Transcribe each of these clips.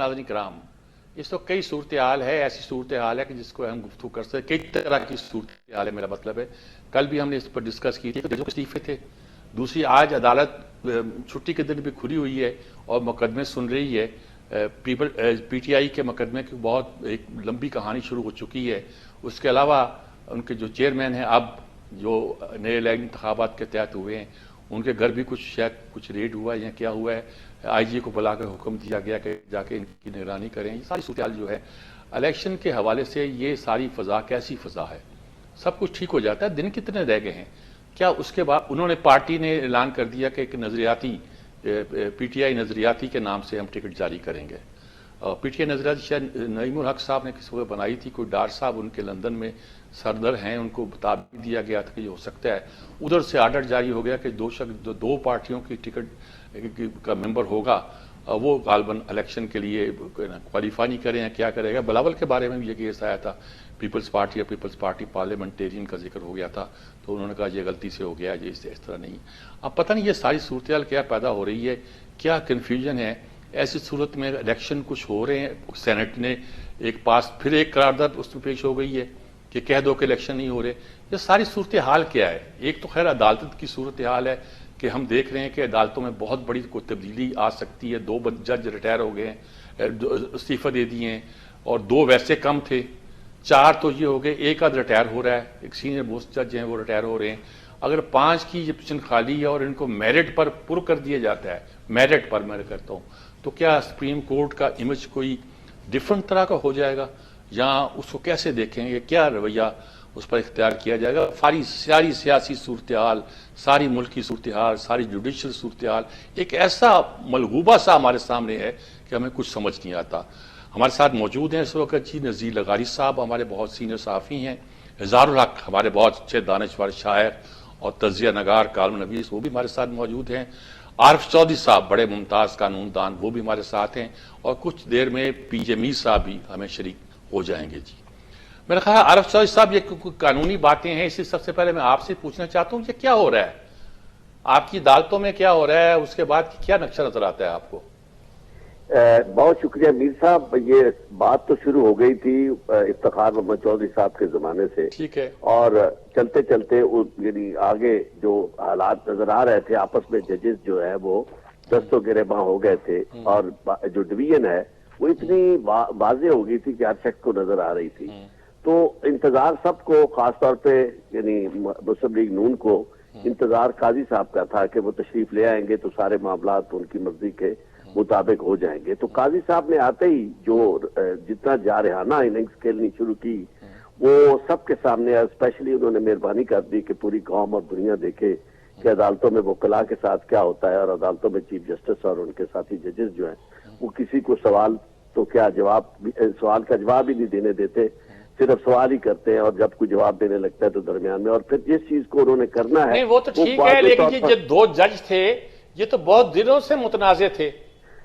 नाज़रीन किराम, इस वक्त कई सूरत हाल है, ऐसी सूरत हाल है कि जिसको हम गुफ्तगू कर सकते, कई तरह की सूरत हाल है। मेरा मतलब है, कल भी हमने इस पर डिस्कस की थी कि जो इस्तीफे थे, दूसरी आज अदालत छुट्टी के दिन भी खुली हुई है और मुकदमे सुन रही है। PTI के मुकदमे की बहुत एक लंबी कहानी शुरू हो चुकी है। उसके अलावा उनके जो चेयरमैन हैं, अब जो नए इलेक्शन इंतखाबात के तहत हुए हैं, उनके घर भी शायद कुछ रेड हुआ है या क्या हुआ है। IG को बुलाकर हुक्म दिया गया कि जाके इनकी निगरानी करें। ये सारी सूरत जो है इलेक्शन के हवाले से, ये सारी फ़ज़ा कैसी फ़ज़ा है। सब कुछ ठीक हो जाता है, दिन कितने रह गए हैं क्या? उसके बाद उन्होंने, पार्टी ने ऐलान कर दिया कि एक नज़रियाती PTI नज़रियाती के नाम से हम टिकट जारी करेंगे। PTI नज़रियाती शायद नईमुल हक साहब ने किसी को बनाई थी, कोई डार साहब उनके लंदन में सरदर हैं, उनको बता भी दिया गया था कि ये हो सकता है। उधर से आर्डर जारी हो गया कि दो पार्टियों की टिकट का मेंबर होगा, वो गालबन इलेक्शन के लिए क्वालिफाई नहीं करें या क्या करेगा। बिलावल के बारे में भी ये केस आया था, पीपल्स पार्टी या पीपल्स पार्टी पार्लियामेंटेरियन का जिक्र हो गया था, तो उन्होंने कहा ये गलती से हो गया, ये इस तरह नहीं। अब पता नहीं ये सारी सूरत क्या पैदा हो रही है, क्या कन्फ्यूजन है। ऐसी सूरत में इलेक्शन कुछ हो रहे हैं, सेनेट ने एक पास, फिर एक करारदाद उसमें पेश हो गई है कि कह दो कि इलेक्शन नहीं हो रहे। ये सारी सूरत हाल क्या है? एक तो खैर अदालत की सूरत हाल है कि हम देख रहे हैं कि अदालतों में बहुत बड़ी कोई तब्दीली आ सकती है। 2 जज रिटायर हो गए हैं, इस्तीफा दे दिए हैं, और 2 वैसे कम थे, 4 तो ये हो गए, एक आध रिटायर हो रहा है, एक सीनियर मोस्ट जज हैं वो रिटायर हो रहे हैं। अगर 5 की ये पोजीशन खाली है और इनको मेरिट पर पुर कर दिया जाता है, मेरिट पर मैं कहता हूँ, तो क्या सुप्रीम कोर्ट का इमेज कोई डिफरेंट तरह का हो जाएगा, या उसको कैसे देखेंगे, क्या रवैया उस पर इख्तियार किया जाएगा? सारी सियासी सूरत हाल, सारी मुल्क की सूरत हाल, सारी जुडिशल सूरत हाल एक ऐसा मलगूबा सा हमारे सामने है कि हमें कुछ समझ नहीं आता। हमारे साथ मौजूद हैं इस वक्त जी नज़ीर लगारी साहब, हमारे बहुत सीनियर सहाफ़ी हैं। इज़हारुल हक, हमारे बहुत अच्छे दानिशवर शायर और तज़िया नगार, कालम नवीस, वो भी हमारे साथ मौजूद हैं। आरिफ चौधरी साहब, बड़े मुमताज़ कानूनदान, वो भी हमारे साथ हैं। और कुछ देर में PJ मीर साहब भी हमें शरीक हो जाएंगे जी। मेरा ख्याल आरिफ चौधरी साहब, ये कानूनी बातें हैं, इससे सबसे पहले मैं आपसे पूछना चाहता हूँ, ये क्या हो रहा है आपकी अदालतों में, क्या हो रहा है, उसके बाद क्या नक्शा नजर आता है आपको? बहुत शुक्रिया मीर साहब। ये बात तो शुरू हो गई थी इफ्तिखार मोहम्मद चौधरी साहब के जमाने से, ठीक है, और चलते चलते यानी आगे जो हालात नजर आ रहे थे, आपस में जजेस जो है वो दस्तों गिरेबां हो गए थे, और जो डिवीजन है वो इतनी वाज़ेह हो गई थी कि हर शख्स को नजर आ रही थी। तो इंतजार सबको, खासतौर पे यानी मुस्लिम लीग नून को इंतजार काजी साहब का था कि वो तशरीफ ले आएंगे तो सारे मामला उनकी मर्जी के मुताबिक हो जाएंगे। तो काजी साहब ने आते ही जो जितना जारहाना इनिंग्स खेलनी शुरू की, वो सबके सामने, स्पेशली उन्होंने मेहरबानी कर दी कि पूरी कौम और दुनिया देखे कि अदालतों में वकला के साथ क्या होता है, और अदालतों में चीफ जस्टिस और उनके साथी जजेस जो हैं वो किसी को सवाल का जवाब ही नहीं देने देते, सिर्फ सवाल ही करते हैं, और जब कोई जवाब देने लगता है तो दरमियान में, और फिर जिस चीज को उन्होंने करना है नहीं वो तो ठीक है, लेकिन ये 2 जज थे, ये तो बहुत दिनों से मुतनाज़े थे।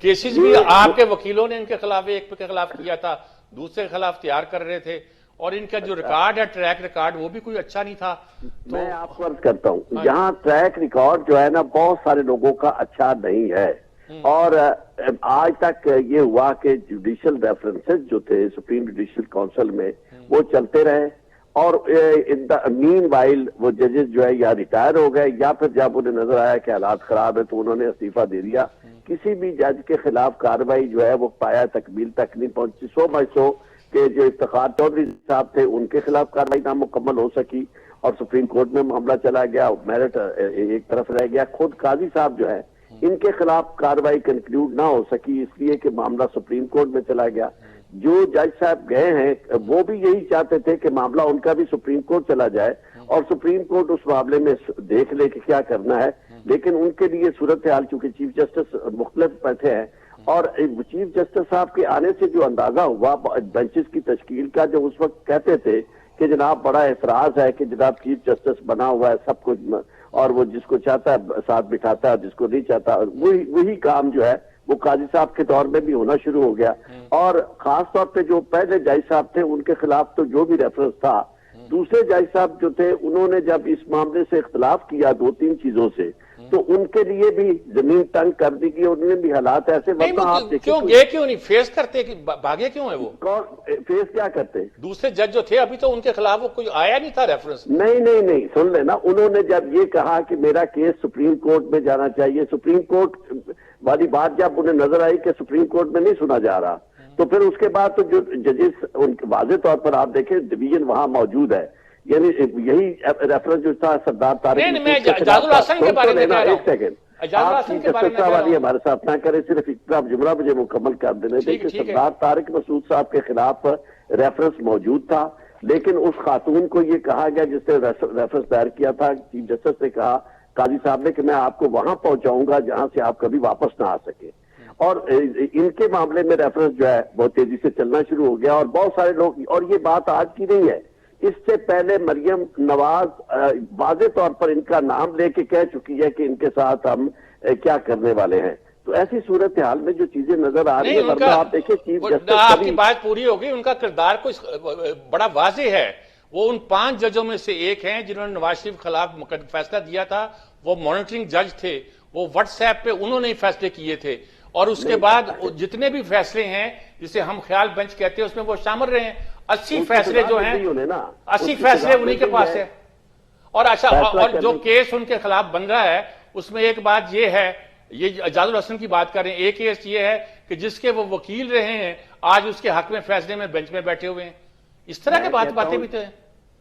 केसेस भी आपके वकीलों ने इनके खिलाफ, एक के खिलाफ किया था, दूसरे के खिलाफ तैयार कर रहे थे, और इनका जो रिकॉर्ड है, ट्रैक रिकॉर्ड, वो भी कोई अच्छा नहीं था। तो मैं आपको अर्ज करता हूँ, यहाँ ट्रैक रिकॉर्ड जो है ना, बहुत सारे लोगों का अच्छा नहीं है। और आज तक ये हुआ कि जुडिशियल रेफरेंसेस जो थे सुप्रीम जुडिशियल काउंसिल में, वो चलते रहे, और इन द मीन वाइल वो जजेस जो है या रिटायर हो गए, या फिर जब उन्हें नजर आया कि हालात खराब है तो उन्होंने इस्तीफा दे दिया। किसी भी जज के खिलाफ कार्रवाई जो है वो पाया तकमील तक नहीं पहुंची। 100 के जो इफ्तिखार चौधरी साहब थे उनके खिलाफ कार्रवाई नामुकम्मल हो सकी, और सुप्रीम कोर्ट में मामला चला गया, मेरिट एक तरफ रह गया। खुद काजी साहब जो है, इनके खिलाफ कार्रवाई कंक्लूड ना हो सकी, इसलिए कि मामला सुप्रीम कोर्ट में चला गया। जो जज साहब गए हैं वो भी यही चाहते थे कि मामला उनका भी सुप्रीम कोर्ट चला जाए, और सुप्रीम कोर्ट उस मामले में देख ले कि क्या करना है। लेकिन उनके लिए सूरत हाल, चूंकि चीफ जस्टिस मुख्तलिफ बैठे हैं, और चीफ जस्टिस साहब के आने से जो अंदाजा हुआ बेंचेस की तश्कील का, जो उस वक्त कहते थे कि जनाब बड़ा एतराज है कि जनाब चीफ जस्टिस बना हुआ है सब कुछ, और वो जिसको चाहता है साथ बिठाता है, जिसको नहीं चाहता वही काम जो है वो काजी साहब के दौर में भी होना शुरू हो गया। और खास तौर पे जो पहले जज साहब थे उनके खिलाफ तो जो भी रेफरेंस था, दूसरे जज साहब जो थे उन्होंने जब इस मामले से इख्तलाफ किया 2-3 चीजों से, तो उनके लिए भी जमीन तंग कर दी गई, उनमें भी हालात ऐसे नहीं, वरना आप देखिए क्यों गए, क्यों नहीं फेस करते, भागे क्यों है वो? कौन फेस क्या करते हैं? दूसरे जज जो थे अभी तो उनके खिलाफ वो कोई आया नहीं था रेफरेंस। नहीं, सुन लेना, उन्होंने जब ये कहा कि मेरा केस सुप्रीम कोर्ट में जाना चाहिए, सुप्रीम कोर्ट वाली बात जब उन्हें नजर आई कि सुप्रीम कोर्ट में नहीं सुना जा रहा, तो फिर उसके बाद तो जो जजेस उनके वाजे तौर पर आप देखें डिवीजन वहां मौजूद है, यानी यही रेफरेंस जो था सरदार तारिक नहीं, मैं जाजुल हसन के बारे में कह रहा हूं। एक सेकंड, जाजुल हसन के बारे में कह रहा हूं। हमारे साथ ना करें, सिर्फ इतना जुमला मुझे मुकम्मल कर देने दें कि सरदार तारिक मसूद साहब के खिलाफ रेफरेंस मौजूद था, लेकिन उस खातून को ये कहा गया जिसने रेफरेंस दायर किया था, चीफ जस्टिस ने कहा काजी साहब ने कि मैं आपको वहां पहुंचाऊंगा जहां से आप कभी वापस ना आ सके, और इनके मामले में रेफरेंस जो है बहुत तेजी से चलना शुरू हो गया, और बहुत सारे लोग, और ये बात आज की नहीं है, इससे पहले मरियम नवाज वाज़े तौर पर इनका नाम लेके कह चुकी है कि इनके साथ हम क्या करने वाले हैं। तो ऐसी सूरत हाल में जो चीजें नजर आ रही है, वरना आप देखिए चीफ जस्टिस, आपकी बात पूरी हो गई, उनका किरदार कुछ बड़ा वाज़े है, वो उन 5 जजों में से एक हैं जिन्होंने नवाज शरीफ के खिलाफ फैसला दिया था, वो मॉनिटरिंग जज थे, वो व्हाट्सएप पे उन्होंने ही फैसले किए थे, और उसके बाद जितने भी फैसले हैं जिसे हम ख्याल बेंच कहते हैं उसमें वो शामिल रहे हैं। 80 फैसले जो हैं, 80 फैसले उन्हीं के पास है। और अच्छा, और जो केस उनके खिलाफ बन रहा है उसमें एक बात ये है, ये जाजुल हसन की बात कर रहे हैं, एक केस ये है कि जिसके वो वकील रहे हैं आज उसके हक में फैसले में बेंच में बैठे हुए हैं। इस तरह की बातें भी तो है।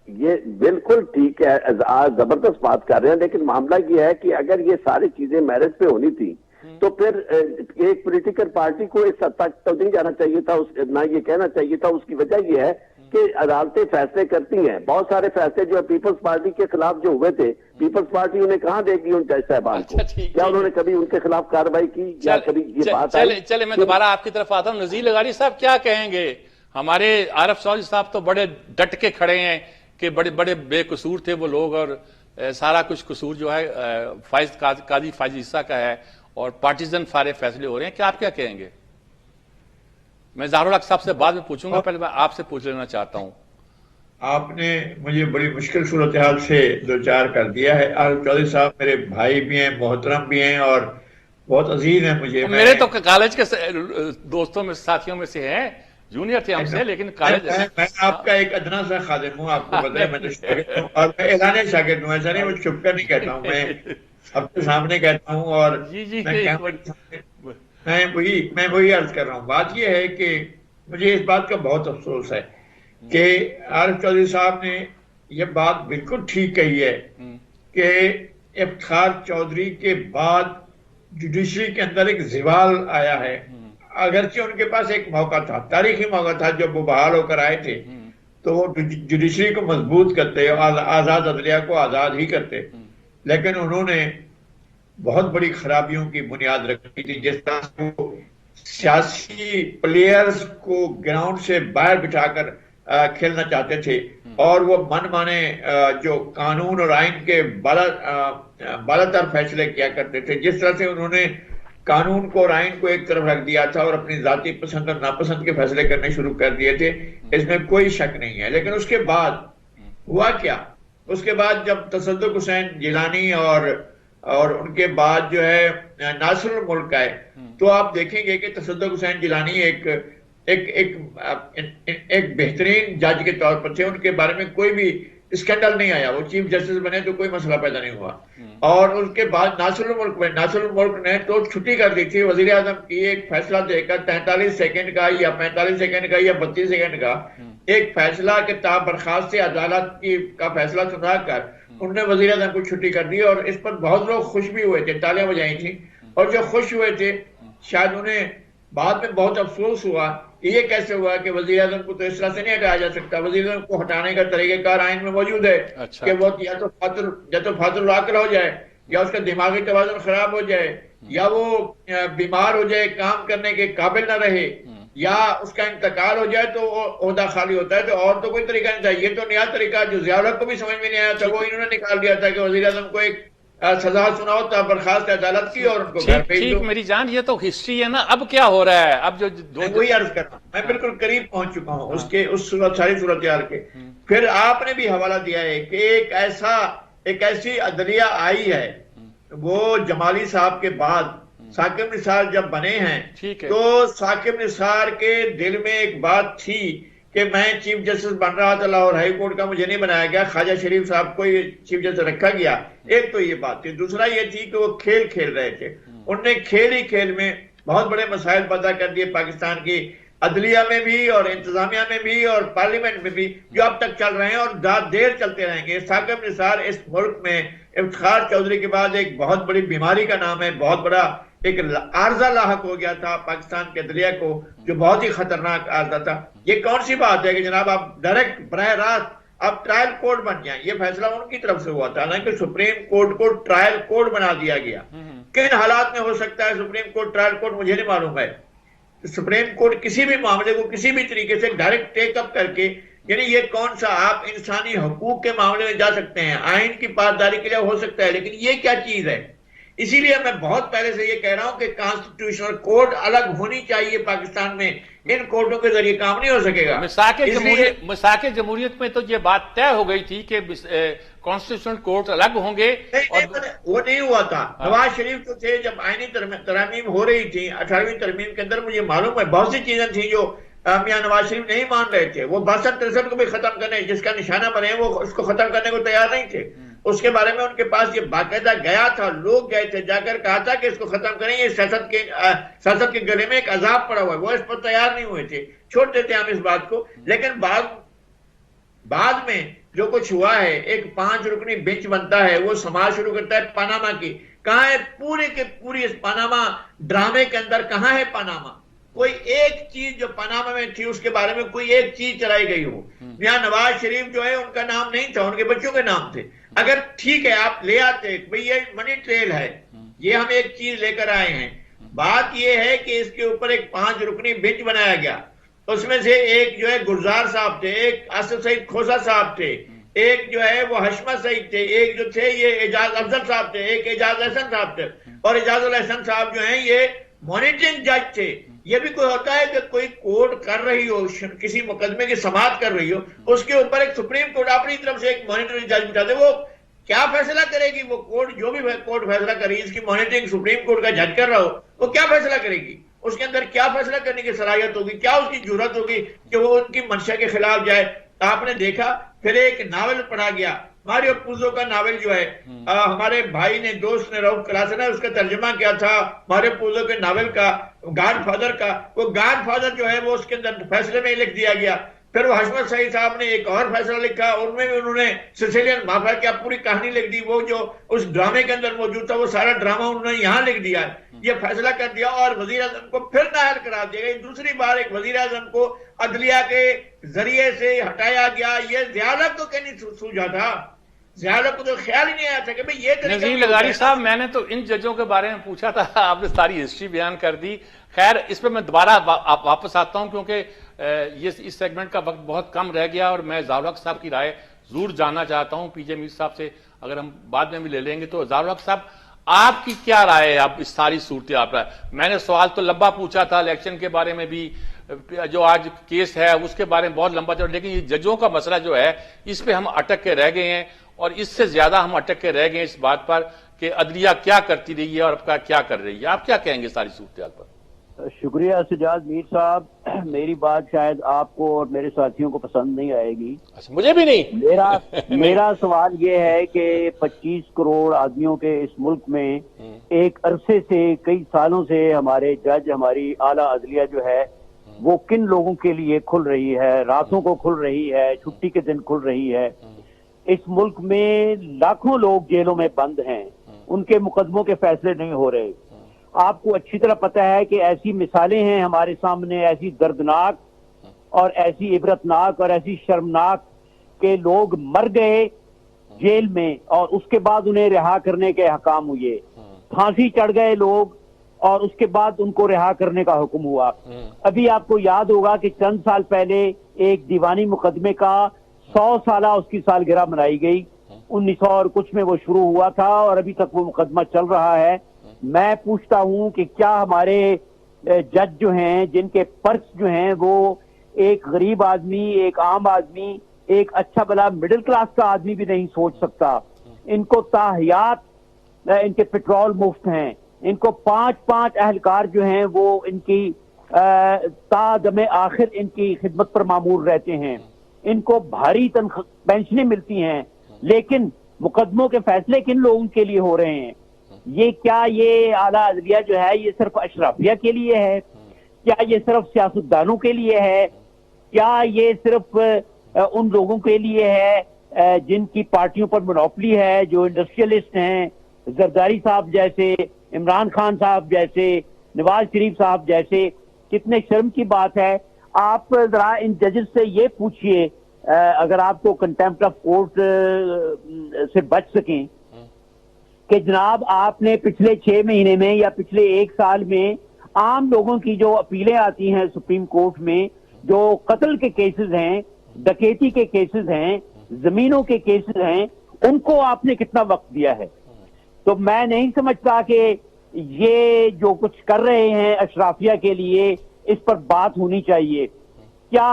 ये बिल्कुल ठीक है, आज जबरदस्त बात कर रहे हैं, लेकिन मामला ये है कि अगर ये सारी चीजें मेरिट पे होनी थी तो फिर एक पॉलिटिकल पार्टी को इस हद तक तो नहीं जाना चाहिए था, ना ये कहना चाहिए था। उसकी वजह ये है कि अदालतें फैसले करती हैं, बहुत सारे फैसले जो पीपल्स पार्टी के खिलाफ जो हुए थे, पीपल्स पार्टी उन्हें कहां देगी उन जज साहबान को? क्या उन्होंने कभी उनके खिलाफ कार्रवाई की या कभी ये बात आई? चले मैं दोबारा आपकी तरफ आता हूं। नजीर लगारी साहब क्या कहेंगे? हमारे आरिफ चौधरी साहब तो बड़े डट के खड़े हैं कि बड़े बड़े बेकसूर थे वो लोग, और सारा कुछ कसूर जो है काजी फायज ईसा का है, और पार्टीजन सारे फैसले हो रहे हैं। क्या आप क्या कहेंगे? मैं ज़ाहरुल हक साहब से बाद में पूछूंगा, पहले मैं आपसे पूछ लेना चाहता हूं। आपने मुझे बड़ी मुश्किल सूरत हाल से दो चार कर दिया है। आरिफ चौधरी साहब मेरे भाई भी हैं, मोहतरम भी हैं और बहुत अजीज हैं मुझे। मेरे तो कॉलेज के दोस्तों में, साथियों में से हैं, जूनियर थे हमसे, लेकिन कॉलेज मैं आपका एक अदना सा खादिम हूँ, आपको पता है। मैं तो शागिर्द हूँ और मैं एलाने शागिर्द हूँ, ऐसा नहीं मैं छुप कर नहीं कहता हूँ, मैं आपके सामने कहता हूँ। और मैं वही अर्ज कर रहा हूँ। बात यह है कि मुझे इस बात का बहुत अफसोस है कि आरिफ चौधरी साहब ने यह बात बिल्कुल ठीक कही है कि इफ्तिखार चौधरी के बाद जुडिशरी के अंदर एक ज़वाल आया है। अगरचे उनके पास एक मौका था, तारीखी मौका था, जब वो बहाल होकर आए थे तो वो जुडिशरी को मजबूत करते और आज़ाद अदलिया को आज़ाद ही करते, लेकिन उन्होंने बहुत बड़ी खराबियों की बुनियाद रखी थी। जिस तरह से वो सियासी प्लेयर्स को ग्राउंड से बाहर बिठाकर खेलना चाहते थे और वो मनमाने जो कानून और आइन के बालातर फैसले किया करते थे। जिस तरह से उन्होंने कानून को और आइन को एक तरफ रख दिया था और अपनी जाति पसंद और नापसंद के फैसले करने शुरू कर दिए थे, इसमें कोई शक नहीं है। लेकिन उसके बाद हुआ क्या? उसके बाद जब तसद्दुक हुसैन जिलानी और उनके बाद जो है नासिरुल मुल्क आए, तो आप देखेंगे कि तसद्दुक हुसैन जिलानी एक बेहतरीन जज के तौर पर थे। उनके बारे में कोई भी स्कैंडल नहीं आया, वो चीफ जस्टिस बने तो कोई मसला पैदा नहीं हुआ। और उसके बाद नासिरुल मुल्क ने तो छुट्टी कर दी थी वजीर आजम की, एक फैसला देकर 43 सेकंड का या 45 सेकंड का या 32 सेकंड का एक फैसला के ताब बर्खास्त अदालत का फैसला सुनाकर उन्होंने वजीर आजम को छुट्टी कर दी। और इस पर बहुत लोग खुश भी हुए थे, तालियां बजाई थी। और जो खुश हुए थे शायद उन्हें बाद में बहुत अफसोस हुआ, ये कैसे हुआ कि वजीर आजम को तो इस तरह से नहीं हटाया जा सकता। वजीर आजम को हटाने का तरीकेकार आइन में मौजूद है। अच्छा। कि वो या तो फातुल अक्ल हो जाए, या उसका दिमागी तवाज़ुन खराब हो जाए, या वो बीमार हो जाए, काम करने के काबिल ना रहे, या उसका इंतकाल हो जाए तो ओहदा खाली होता है। तो और तो कोई तरीका नहीं था। ये तो नया तरीका जो ज़िया को भी समझ में नहीं आया था, वो इन्होंने निकाल दिया था कि वजीर आजम को एक सजा सुनाओ था बर्खास्त अदालत की और उनको घर भेज दो। मेरी जान, ये तो हिस्ट्री है ना। अब क्या हो रहा है? अब जो वही अर्ज कर रहा हूं, मैं बिल्कुल करीब पहुंच चुका हूं उसके, उस सारी सूरत हाल के। फिर आपने भी हवाला दिया है कि एक ऐसी अदलिया आई है वो जमाली साहब के बाद साकिब निसार जब बने हैं, ठीक है, तो साकिब निसार के दिल में एक बात थी कि मैं चीफ जस्टिस बन रहा था लाहौर हाई कोर्ट का, मुझे नहीं बनाया गया, ख्वाजा शरीफ साहब को ये चीफ जस्टिस रखा गया। एक तो ये बात थी। दूसरा ये थी कि वो खेल खेल रहे थे, उनने खेल ही खेल में बहुत बड़े मसाइल पैदा कर दिए पाकिस्तान की अदलिया में भी और इंतजामिया में भी और पार्लियामेंट में भी, जो अब तक चल रहे हैं और देर चलते रहेंगे। साकिब निसार इस मुल्क में इफ्तिखार चौधरी के बाद एक बहुत बड़ी बीमारी का नाम है, बहुत बड़ा एक आर्जा लाहक हो गया था पाकिस्तान के अदलिया को, जो बहुत ही खतरनाक आर्जा था। ये कौन सी बात है कि जनाब आप डायरेक्ट बरह रास्त आप ट्रायल कोर्ट बन जाए? ये फैसला उनकी तरफ से हुआ था, हालांकि सुप्रीम कोर्ट को ट्रायल कोर्ट बना दिया गया। किन हालात में हो सकता है सुप्रीम कोर्ट ट्रायल कोर्ट, मुझे नहीं मालूम है। सुप्रीम कोर्ट किसी भी मामले को किसी भी तरीके से डायरेक्ट टेकअप करके, यानी ये कौन सा आप इंसानी हकूक के मामले में जा सकते हैं, आइन की पासदारी के लिए हो सकता है, लेकिन ये क्या चीज है? इसीलिए मैं बहुत पहले से ये कह रहा हूं कि कॉन्स्टिट्यूशनल कोर्ट अलग होनी चाहिए पाकिस्तान में। इन कोर्टों के जरिए काम नहीं हो सकेगा। मिसाके जमहूरियत में तो ये बात तय हो गई थी कि कॉन्स्टिट्यूशनल कोर्ट अलग होंगे, वो नहीं हुआ था। नवाज शरीफ तो थे जब आईनी तरमीम हो रही थी 18वीं तरमीम के अंदर, मुझे मालूम है बहुत सी चीजें थी जो मियां नवाज शरीफ नहीं मान रहे थे। वो 62-63 को भी खत्म करने, जिसका निशाना बने, वो उसको खत्म करने को तैयार नहीं थे। उसके बारे में उनके पास ये बाकायदा गया था, लोग गए थे, जाकर कहा था कि इसको खत्म करें, ये सियासत के गले में एक अजाब पड़ा हुआ है। वो इस पर तैयार नहीं हुए थे, छोड़ देते हम इस बात को। लेकिन बाद में जो कुछ हुआ है, एक 5 रुकनी बेंच बनता है, वो समाज शुरू करता है पनामा की। कहां है पूरे के पूरी इस पनामा ड्रामे के अंदर, कहां है पनामा? कोई एक चीज जो पनामा में थी उसके बारे में कोई एक चीज चलाई गई हो? मियां नवाज शरीफ जो है उनका नाम नहीं था, उनके बच्चों के नाम थे। अगर ठीक है आप ले आते भाई ये मनी ट्रेल है, ये हम एक चीज लेकर आए हैं। बात ये है कि इसके ऊपर एक 5 रुकनी बेंच बनाया गया, उसमें से एक जो है गुलजार साहब थे, एक आसिफ सईद खोसा साहब थे, एक जो है वो हशमा सईद थे, एक जो थे ये एजाज अफजल साहब थे, एक एजाज हसन साहब थे, और एजाजुल हसन साहब जो है ये मॉनिटरिंग जज थे। ये भी कोई होता है कि कोई कोर्ट कर रही हो, किसी मुकदमे की समाअत कर रही हो, उसके ऊपर एक सुप्रीम कोर्ट अपनी तरफ से एक मॉनिटरिंग जज बिठा दे, वो क्या फैसला करेगी? वो कोर्ट जो भी कोर्ट फैसला करेगी, इसकी मॉनिटरिंग सुप्रीम कोर्ट का जज कर रहा हो, वो क्या फैसला करेगी? उसके अंदर क्या फैसला करने की सलाहियत होगी? क्या उसकी जरूरत होगी कि वो उनकी मंशा के खिलाफ जाए? आपने देखा फिर एक नावल पढ़ा गया, मारियो पुजो का नावल जो है, हमारे भाई ने, दोस्त ने, रऊफ क्लास ने उसका तर्जमा किया था मारियो पुजो के नावल का, गॉडफादर का। वो गॉडफादर जो है वो उसके अंदर फैसले में लिख दिया गया। फिर वो हशमत सईद साहब ने एक और फैसला लिखा, उनमें भी उन्होंने सिसिलियन माफिया की पूरी कहानी लिख दी। वो जो उस ड्रामे के अंदर मौजूद था वो सारा ड्रामा उन्होंने यहाँ लिख दिया, ये फैसला कर दिया, और वजीर आजम को फिर नाहल करा दिया गया। दूसरी बार एक वजीर आजम को अदलिया के जरिए से हटाया गया। ये ज़ियालत को कहीं सूझा था? ज़ियालत को तो ख्याल ही नहीं आया था कि भाई ये नज़ीर लगारी साहब, मैंने तो इन जजों के बारे में पूछा था, आपने सारी हिस्ट्री बयान कर दी। खैर इस पर मैं दोबारा वापस आता हूं, क्योंकि ये इस सेगमेंट का वक्त बहुत कम रह गया और मैं ज़ारुल हक साहब की राय जरूर जानना चाहता हूं। पीजे मीर साहब से अगर हम बाद में भी ले लेंगे। तो ज़ारुल हक साहब, आपकी क्या राय है आप इस सारी सूरत हाल पर? मैंने सवाल तो लंबा पूछा था, इलेक्शन के बारे में भी, जो आज केस है उसके बारे में बहुत लंबा चल, लेकिन ये जजों का मसला जो है इस पे हम अटक के रह गए हैं, और इससे ज्यादा हम अटक के रह गए इस बात पर कि अदलिया क्या करती रही है और अब क्या कर रही है। आप क्या कहेंगे सारी सूरत हाल पर? शुक्रिया सजाद मीर साहब। मेरी बात शायद आपको और मेरे साथियों को पसंद नहीं आएगी। अच्छा, मुझे भी नहीं। मेरा सवाल ये है कि 25 करोड़ आदमियों के इस मुल्क में एक अरसे से, कई सालों से हमारे जज, हमारी आला अदलिया जो है वो किन लोगों के लिए खुल रही है? रातों को खुल रही है, छुट्टी के दिन खुल रही है। इस मुल्क में लाखों लोग जेलों में बंद हैं, उनके मुकदमों के फैसले नहीं हो रहे। आपको अच्छी तरह पता है कि ऐसी मिसालें हैं हमारे सामने, ऐसी दर्दनाक और ऐसी इबरतनाक और ऐसी शर्मनाक के लोग मर गए जेल में और उसके बाद उन्हें रिहा करने के हकाम हुए। फांसी चढ़ गए लोग और उसके बाद उनको रिहा करने का हुक्म हुआ। अभी आपको याद होगा कि चंद साल पहले एक दीवानी मुकदमे का 100 साला उसकी सालगिरह मनाई गई। 1900 और कुछ में वो शुरू हुआ था और अभी तक वो मुकदमा चल रहा है। मैं पूछता हूं कि क्या हमारे जज जो हैं, जिनके पर्स जो हैं वो एक गरीब आदमी, एक आम आदमी, एक अच्छा भला मिडिल क्लास का आदमी भी नहीं सोच सकता, इनको ताहयात इनके पेट्रोल मुफ्त हैं, इनको 5-5 अहलकार जो हैं वो इनकी तादमे आखिर इनकी खिदमत पर मामूर रहते हैं, इनको भारी पेंशनें मिलती हैं, लेकिन मुकदमों के फैसले किन लोगों के लिए हो रहे हैं? ये क्या ये आला अदलिया जो है ये सिर्फ अशराफिया के लिए है? क्या ये सिर्फ सियासतदानों के लिए है? क्या ये सिर्फ उन लोगों के लिए है जिनकी पार्टियों पर मोनोपोली है, जो इंडस्ट्रियलिस्ट हैं, जरदारी साहब जैसे, इमरान खान साहब जैसे, नवाज शरीफ साहब जैसे? कितने शर्म की बात है। आप जरा इन जजेस से ये पूछिए, अगर आपको कंटेम्प्ट ऑफ कोर्ट से बच सकें, कि जनाब आपने पिछले 6 महीने में या पिछले 1 साल में आम लोगों की जो अपीलें आती हैं सुप्रीम कोर्ट में, जो कत्ल के केसेस हैं, डकैती के केसेस हैं, जमीनों के केसेस हैं, उनको आपने कितना वक्त दिया है? तो मैं नहीं समझता कि ये जो कुछ कर रहे हैं अशराफिया के लिए, इस पर बात होनी चाहिए। क्या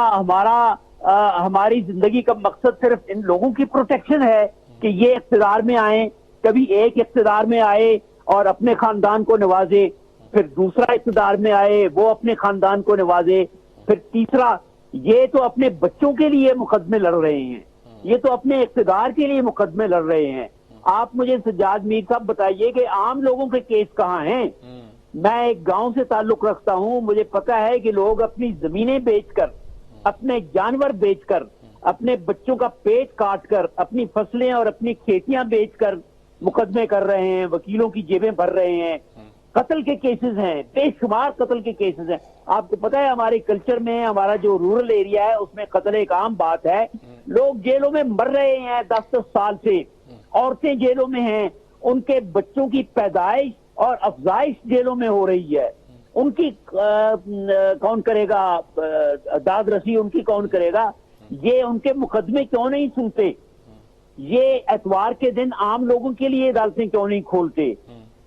हमारी जिंदगी का मकसद सिर्फ इन लोगों की प्रोटेक्शन है कि ये इख्तिदार में आए, कभी एक इख्तिदार में आए और अपने खानदान को नवाजे, फिर दूसरा इख्तिदार में आए वो अपने खानदान को नवाजे, फिर तीसरा? ये तो अपने बच्चों के लिए मुकदमे लड़ रहे हैं, ये तो अपने इख्तिदार के लिए मुकदमे लड़ रहे हैं। आप मुझे सज्जाद मीर साहब बताइए कि आम लोगों के केस कहाँ हैं? मैं एक गांव से ताल्लुक रखता हूं, मुझे पता है कि लोग अपनी जमीनें बेचकर, अपने जानवर बेचकर, अपने बच्चों का पेट काटकर, अपनी फसलें और अपनी खेतियां बेचकर मुकदमे कर रहे हैं, वकीलों की जेबें भर रहे हैं। कत्ल के केसेस हैं, बेशुमार कत्ल के केसेस हैं। आपको पता है हमारे कल्चर में, हमारा जो रूरल एरिया है उसमें कत्ल एक आम बात है। लोग जेलों में मर रहे हैं 10-10 साल से, औरतें जेलों में हैं, उनके बच्चों की पैदाइश और अफजाइश जेलों में हो रही है। उनकी कौन करेगा दाद रसी, उनकी कौन करेगा? ये उनके मुकदमे क्यों नहीं सुनते? ये एतवार के दिन आम लोगों के लिए अदालतें क्यों नहीं खोलते?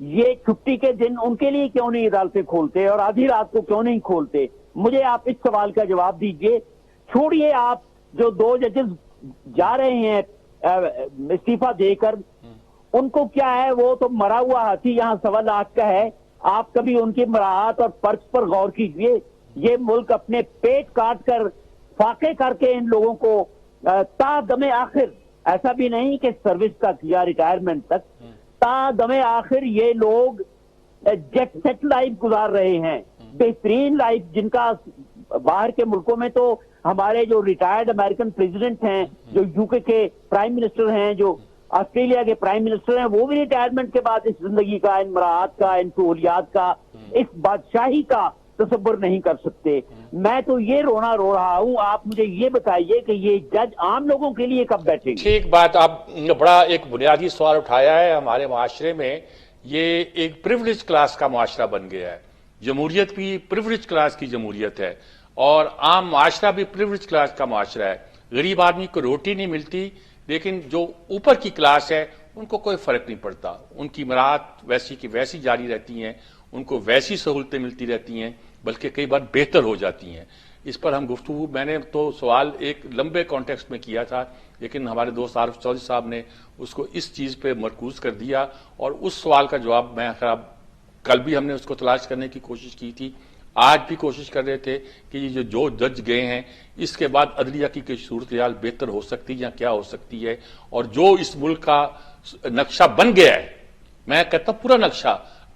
ये छुट्टी के दिन उनके लिए क्यों नहीं अदालतें खोलते और आधी रात को क्यों नहीं खोलते? मुझे आप इस सवाल का जवाब दीजिए। छोड़िए आप जो 2 जजेस जा रहे हैं इस्तीफा देकर, उनको क्या है, वो तो मरा हुआ हाथी यहाँ 1.25 लाख का है। आप कभी उनकी मराहत और पर्च पर गौर कीजिए। ये मुल्क अपने पेट काट कर फाके करके इन लोगों को तादमे आखिर, ऐसा भी नहीं कि सर्विस तक या रिटायरमेंट तक, तादमे आखिर ये लोग जेट सेट लाइफ गुजार रहे हैं, बेहतरीन लाइफ, जिनका बाहर के मुल्कों में तो हमारे जो रिटायर्ड अमेरिकन प्रेसिडेंट हैं, जो यूके के प्राइम मिनिस्टर हैं, जो ऑस्ट्रेलिया के प्राइम मिनिस्टर हैं, वो भी रिटायरमेंट के बाद इस जिंदगी का, इन मराहत का, इन सहूलियात का, इस बादशाही का तसव्वुर नहीं कर सकते। मैं तो ये रोना रो रहा हूं। आप मुझे ये बताइए कि ये जज आम लोगों के लिए कब बैठेंगे? ठीक बात, आप बड़ा एक बुनियादी सवाल उठाया है। हमारे माशरे में ये एक प्रिविलेज क्लास का माशरा बन गया है। जमहूरियत भी प्रिविलेज क्लास की जमहूरियत है और आम माशरा भी प्रिविलेज क्लास का माशरा है। गरीब आदमी को रोटी नहीं मिलती, लेकिन जो ऊपर की क्लास है उनको कोई फर्क नहीं पड़ता। उनकी मराहत वैसी की वैसी जारी रहती हैं, उनको वैसी सहूलतें मिलती रहती हैं, बल्कि कई बार बेहतर हो जाती हैं। इस पर हम गुफ्तगू, मैंने तो सवाल एक लंबे कॉन्टेक्स्ट में किया था, लेकिन हमारे दोस्त आरिफ चौधरी साहब ने उसको इस चीज़ पे मरकूज कर दिया और उस सवाल का जवाब मैं खराब, कल भी हमने उसको तलाश करने की कोशिश की थी, आज भी कोशिश कर रहे थे कि ये जो जज गए हैं इसके बाद अदलिया की सूरत हाल बेहतर हो सकती है या क्या हो सकती है। और जो इस मुल्क का नक्शा बन गया है, मैं कहता हूं पूरा नक्शा,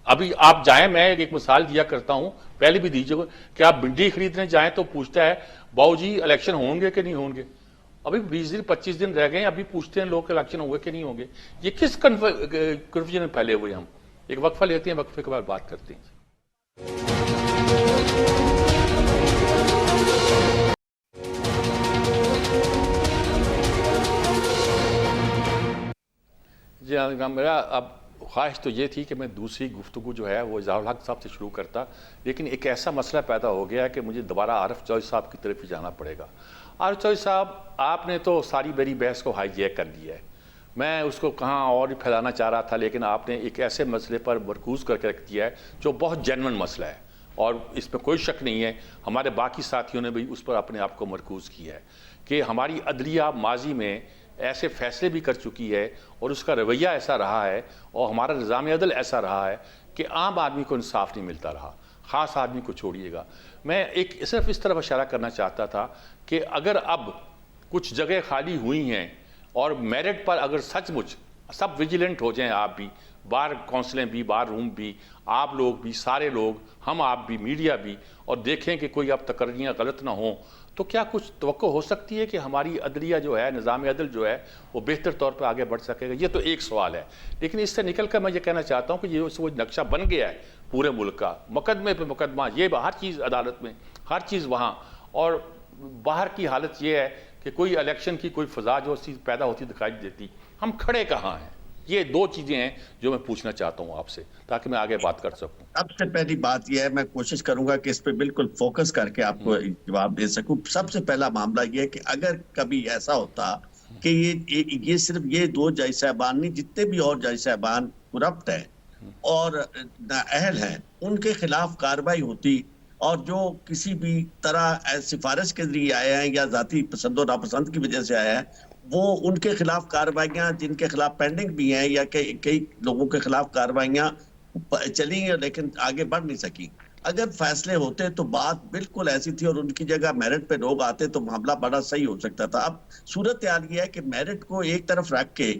अभी आप जाएं, मैं एक मिसाल दिया करता हूं, पहले भी दीजिए कि आप भिंडी खरीदने जाएं तो पूछता है बाबूजी इलेक्शन होंगे कि नहीं होंगे। अभी 20 दिन 25 दिन रह गए, अभी पूछते हैं लोग इलेक्शन होंगे कि नहीं होंगे। ये किस कन्फ्यूजन में फैले हुए हम। एक वक्फा लेते हैं, वक्फे के बाद बात करते हैं। जी हाँ, मेरा अब ख्वाहिश तो ये थी कि मैं दूसरी गुफ्तगू जो है वो इज़हारुल हक साहब से शुरू करता, लेकिन एक ऐसा मसला पैदा हो गया कि मुझे दोबारा आरिफ चौधरी साहब की तरफ ही जाना पड़ेगा। आरिफ चौधरी साहब, आपने तो सारी मेरी बहस को हाईजैक कर दिया है। मैं उसको कहाँ और भी फैलाना चाह रहा था, लेकिन आपने एक ऐसे मसले पर मरकूज़ करके रख दिया है जो बहुत जेन्युइन मसला है और इसमें कोई शक नहीं है। हमारे बाकी साथियों ने भी उस पर अपने आप को मरकूज़ किया है कि हमारी अदलिया माजी में ऐसे फैसले भी कर चुकी है और उसका रवैया ऐसा रहा है और हमारा निज़ाम अदल ऐसा रहा है कि आम आदमी को इंसाफ नहीं मिलता रहा, ख़ास आदमी को छोड़िएगा। मैं एक सिर्फ इस तरफ इशारा करना चाहता था कि अगर अब कुछ जगह खाली हुई हैं और मेरिट पर अगर सचमुच सब विजिलेंट हो जाएं, आप भी, बार काउंसिलें भी, बार रूम भी, आप लोग भी, सारे लोग, हम आप भी, मीडिया भी, और देखें कि कोई अब तकर्रियाँ गलत ना हो, तो क्या कुछ तवक्को हो सकती है कि हमारी अदलिया जो है, निज़ाम अदल जो है, वो बेहतर तौर पर आगे बढ़ सकेगा? ये तो एक सवाल है। लेकिन इससे निकल कर मैं ये कहना चाहता हूँ कि ये वो नक्शा बन गया है पूरे मुल्क का, मुकदमे पे मुकदमा, ये हर चीज़ अदालत में, हर चीज़ वहाँ, और बाहर की हालत ये है कि कोई इलेक्शन की कोई फ़ज़ा जो चीज़ पैदा होती दिखाई देती। हम खड़े कहाँ हैं? ये दो चीज़ें हैं जो मैं पूछना चाहता हूँ आपसे, ताकि मैं आगे बात कर सकूँ। सबसे पहली बात यह है, मैं कोशिश करूंगा कि इस पे बिल्कुल फोकस करके आपको जवाब दे सकूं। सबसे पहला मामला यह है कि अगर कभी ऐसा होता कि ये सिर्फ ये दो जज साहबान नहीं, जितने भी और जज साहबान करप्ट हैं और नाअहल हैं, उनके खिलाफ कार्रवाई होती, और जो किसी भी तरह सिफारिश के जरिए आए हैं या जाती पसंद और नापसंद की वजह से आए हैं, वो उनके खिलाफ कार्रवाइयां, जिनके खिलाफ पेंडिंग भी हैं या कई लोगों के खिलाफ कार्रवाइयां चली हैं लेकिन आगे बढ़ नहीं सकी, अगर फैसले होते तो बात बिल्कुल ऐसी थी और उनकी जगह मेरिट पे लोग आते तो मामला बड़ा सही हो सकता था। अब सूरत हाल ये है कि मेरिट को एक तरफ रख के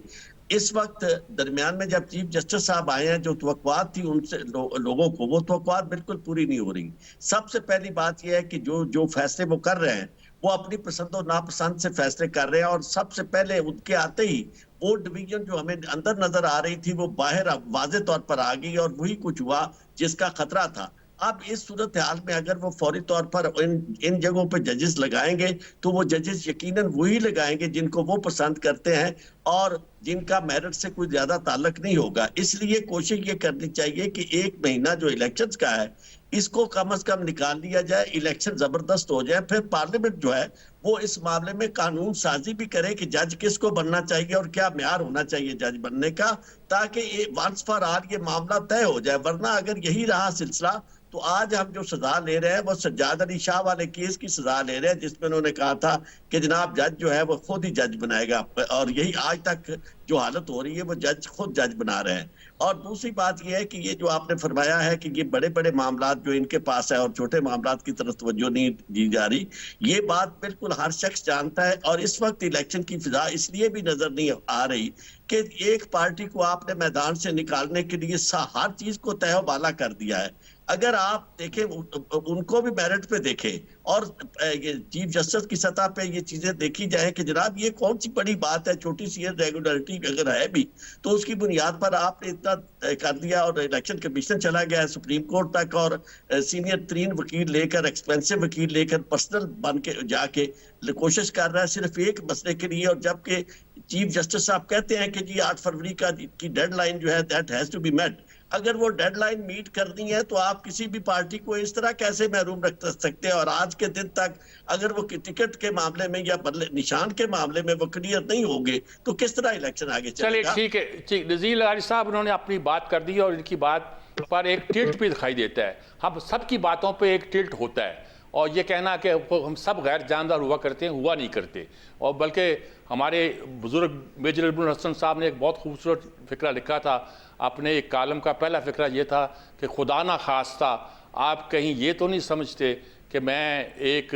इस वक्त दरमियान में जब चीफ जस्टिस साहब आए हैं, जो तवक्कुआत थी उनसे लोगों को, वो तवक्कुआत बिल्कुल पूरी नहीं हो रही। सबसे पहली बात यह है कि जो फैसले वो कर रहे हैं वो अपनी पसंद और नापसंद से फैसले कर रहे हैं, और सबसे पहले उनके आते ही वो डिवीजन जो हमें अंदर नजर आ रही थी वो बाहर वाज़े तौर पर आ गई, और वही कुछ हुआ जिसका खतरा था। अब इस सूरत हाल में अगर वो फौरी तौर पर इन जगहों पे जजेस लगाएंगे तो वो जजेस यकीनन वही लगाएंगे जिनको वो पसंद करते हैं और जिनका मेरिट से कोई ज्यादा ताल्लुक नहीं होगा। इसलिए कोशिश ये करनी चाहिए कि एक महीना जो इलेक्शंस का है इसको कम से कम निकाल लिया जाए, इलेक्शन जबरदस्त हो जाए, फिर पार्लियामेंट जो है वो इस मामले में कानून साजी भी करे कि जज किसको बनना चाहिए और क्या म्यार होना चाहिए जज बनने का, ताकि वंस फॉर ऑल ये मामला तय हो जाए। वरना अगर यही रहा सिलसिला तो आज हम जो सजा ले रहे हैं वो सज्जाद अली शाह वाले केस की सजा ले रहे हैं, जिसमें उन्होंने कहा था कि जनाब जज जो है वो खुद ही जज बनाएगा, और यही आज तक जो हालत हो रही है वो जज खुद जज बना रहे हैं। और दूसरी बात यह है कि ये जो आपने फरमाया है कि ये बड़े बड़े मामला जो इनके पास है और छोटे मामला की तरफ तवज्जो नहीं दी जा रही, ये बात बिल्कुल हर शख्स जानता है। और इस वक्त इलेक्शन की फिजा इसलिए भी नजर नहीं आ रही कि एक पार्टी को आपने मैदान से निकालने के लिए हर चीज को तहवाला कर दिया है। अगर आप देखें उनको भी मेरिट पे देखें और चीफ जस्टिस की सतह पे ये चीजें देखी जाए कि जनाब ये कौन सी बड़ी बात है, छोटी सी रेगुलरिटी अगर है भी तो उसकी बुनियाद पर आपने इतना कर दिया, और इलेक्शन कमीशन चला गया है सुप्रीम कोर्ट तक, और सीनियर तरीन वकील लेकर, एक्सपेंसिव वकील लेकर, पर्सनल बन के जाके कोशिश कर रहा है सिर्फ एक मसले के लिए। और जबकि चीफ जस्टिस साहब कहते हैं कि जी 8 फरवरी की डेडलाइन जो है that has to be met. अगर वो डेडलाइन मीट करनी है तो आप किसी भी पार्टी को इस तरह कैसे महरूम रख सकते हैं? और आज के दिन तक अगर वो टिकट के मामले में या बदले निशान के मामले में वो क्लियर नहीं होंगे तो किस तरह इलेक्शन आगे चलेगा? चलिए ठीक है, ठीक, नज़ीर लारी साहब उन्होंने अपनी बात कर दी और इनकी बात पर एक टिल्ट भी दिखाई देता है। हम सबकी बातों पर एक टिल्ट होता है, और ये कहना कि हम सब गैर जानदार हुआ करते हैं, हुआ नहीं करते। और बल्कि हमारे बुजुर्ग मेजर इब्नुल हसन साहब ने एक बहुत खूबसूरत फिक्रा लिखा था अपने एक कालम का। पहला फिक्रा ये था कि खुदा ना खास्ता आप कहीं ये तो नहीं समझते कि मैं एक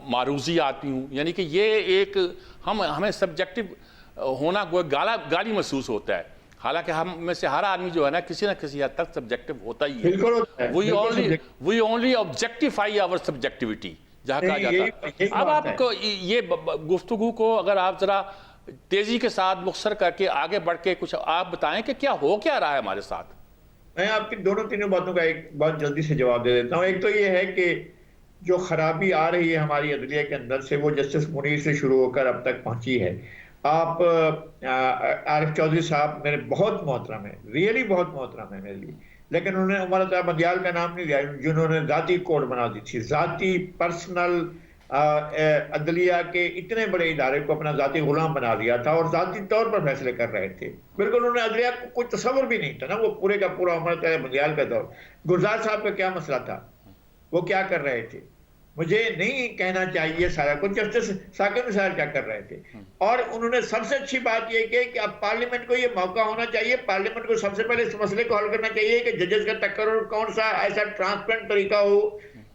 मारूजी आदमी हूँ, यानी कि ये एक हमें सब्जेक्टिव होना गाली महसूस होता है। हालांकि हम में से हर आदमी जो है ना किसी हद तक सब्जेक्टिव होता ही है। We only objectify our subjectivity जहाँ कहा जाता है। अब आपको ये गुफ्तगू को अगर आप जरा तेजी के साथ मुख्तसर करके आगे बढ़ के कुछ आप बताएं कि क्या रहा है हमारे साथ। मैं आपकी दोनों तीनों बातों का एक बहुत जल्दी से जवाब दे देता हूँ। एक तो ये है कि जो खराबी आ रही है हमारी अदलिया के अंदर से वो जस्टिस मुनीर से शुरू होकर अब तक पहुंची है। आप आरिफ चौधरी साहब मेरे बहुत मोहतरम है, रियली बहुत मोहतरम है मेरे लिए, लेकिन उन्होंने उमर अता बंदियाल का नाम नहीं लिया, जिन्होंने जाती कोड बना दी थी, जाती पर्सनल अदलिया के इतने बड़े इदारे को अपना जाती गुलाम बना दिया था और जाती तौर पर फैसले कर रहे थे। बिल्कुल उन्होंने अदलिया को कोई तस्वर भी नहीं था ना, वो पूरे का पूरा उमर अता बंदियाल का दौर। गुलजार साहब का क्या मसला था, वो क्या कर रहे थे? मुझे नहीं कहना चाहिए सारा कुछ। जस्टिस साकिब निसार क्या कर रहे थे, और उन्होंने सबसे अच्छी बात यह की कि अब पार्लियामेंट को यह मौका होना चाहिए, पार्लियामेंट को सबसे पहले इस मसले को हल करना चाहिए कि जजेस का तकर्रुर कौन सा ऐसा ट्रांसपेरेंट तरीका हो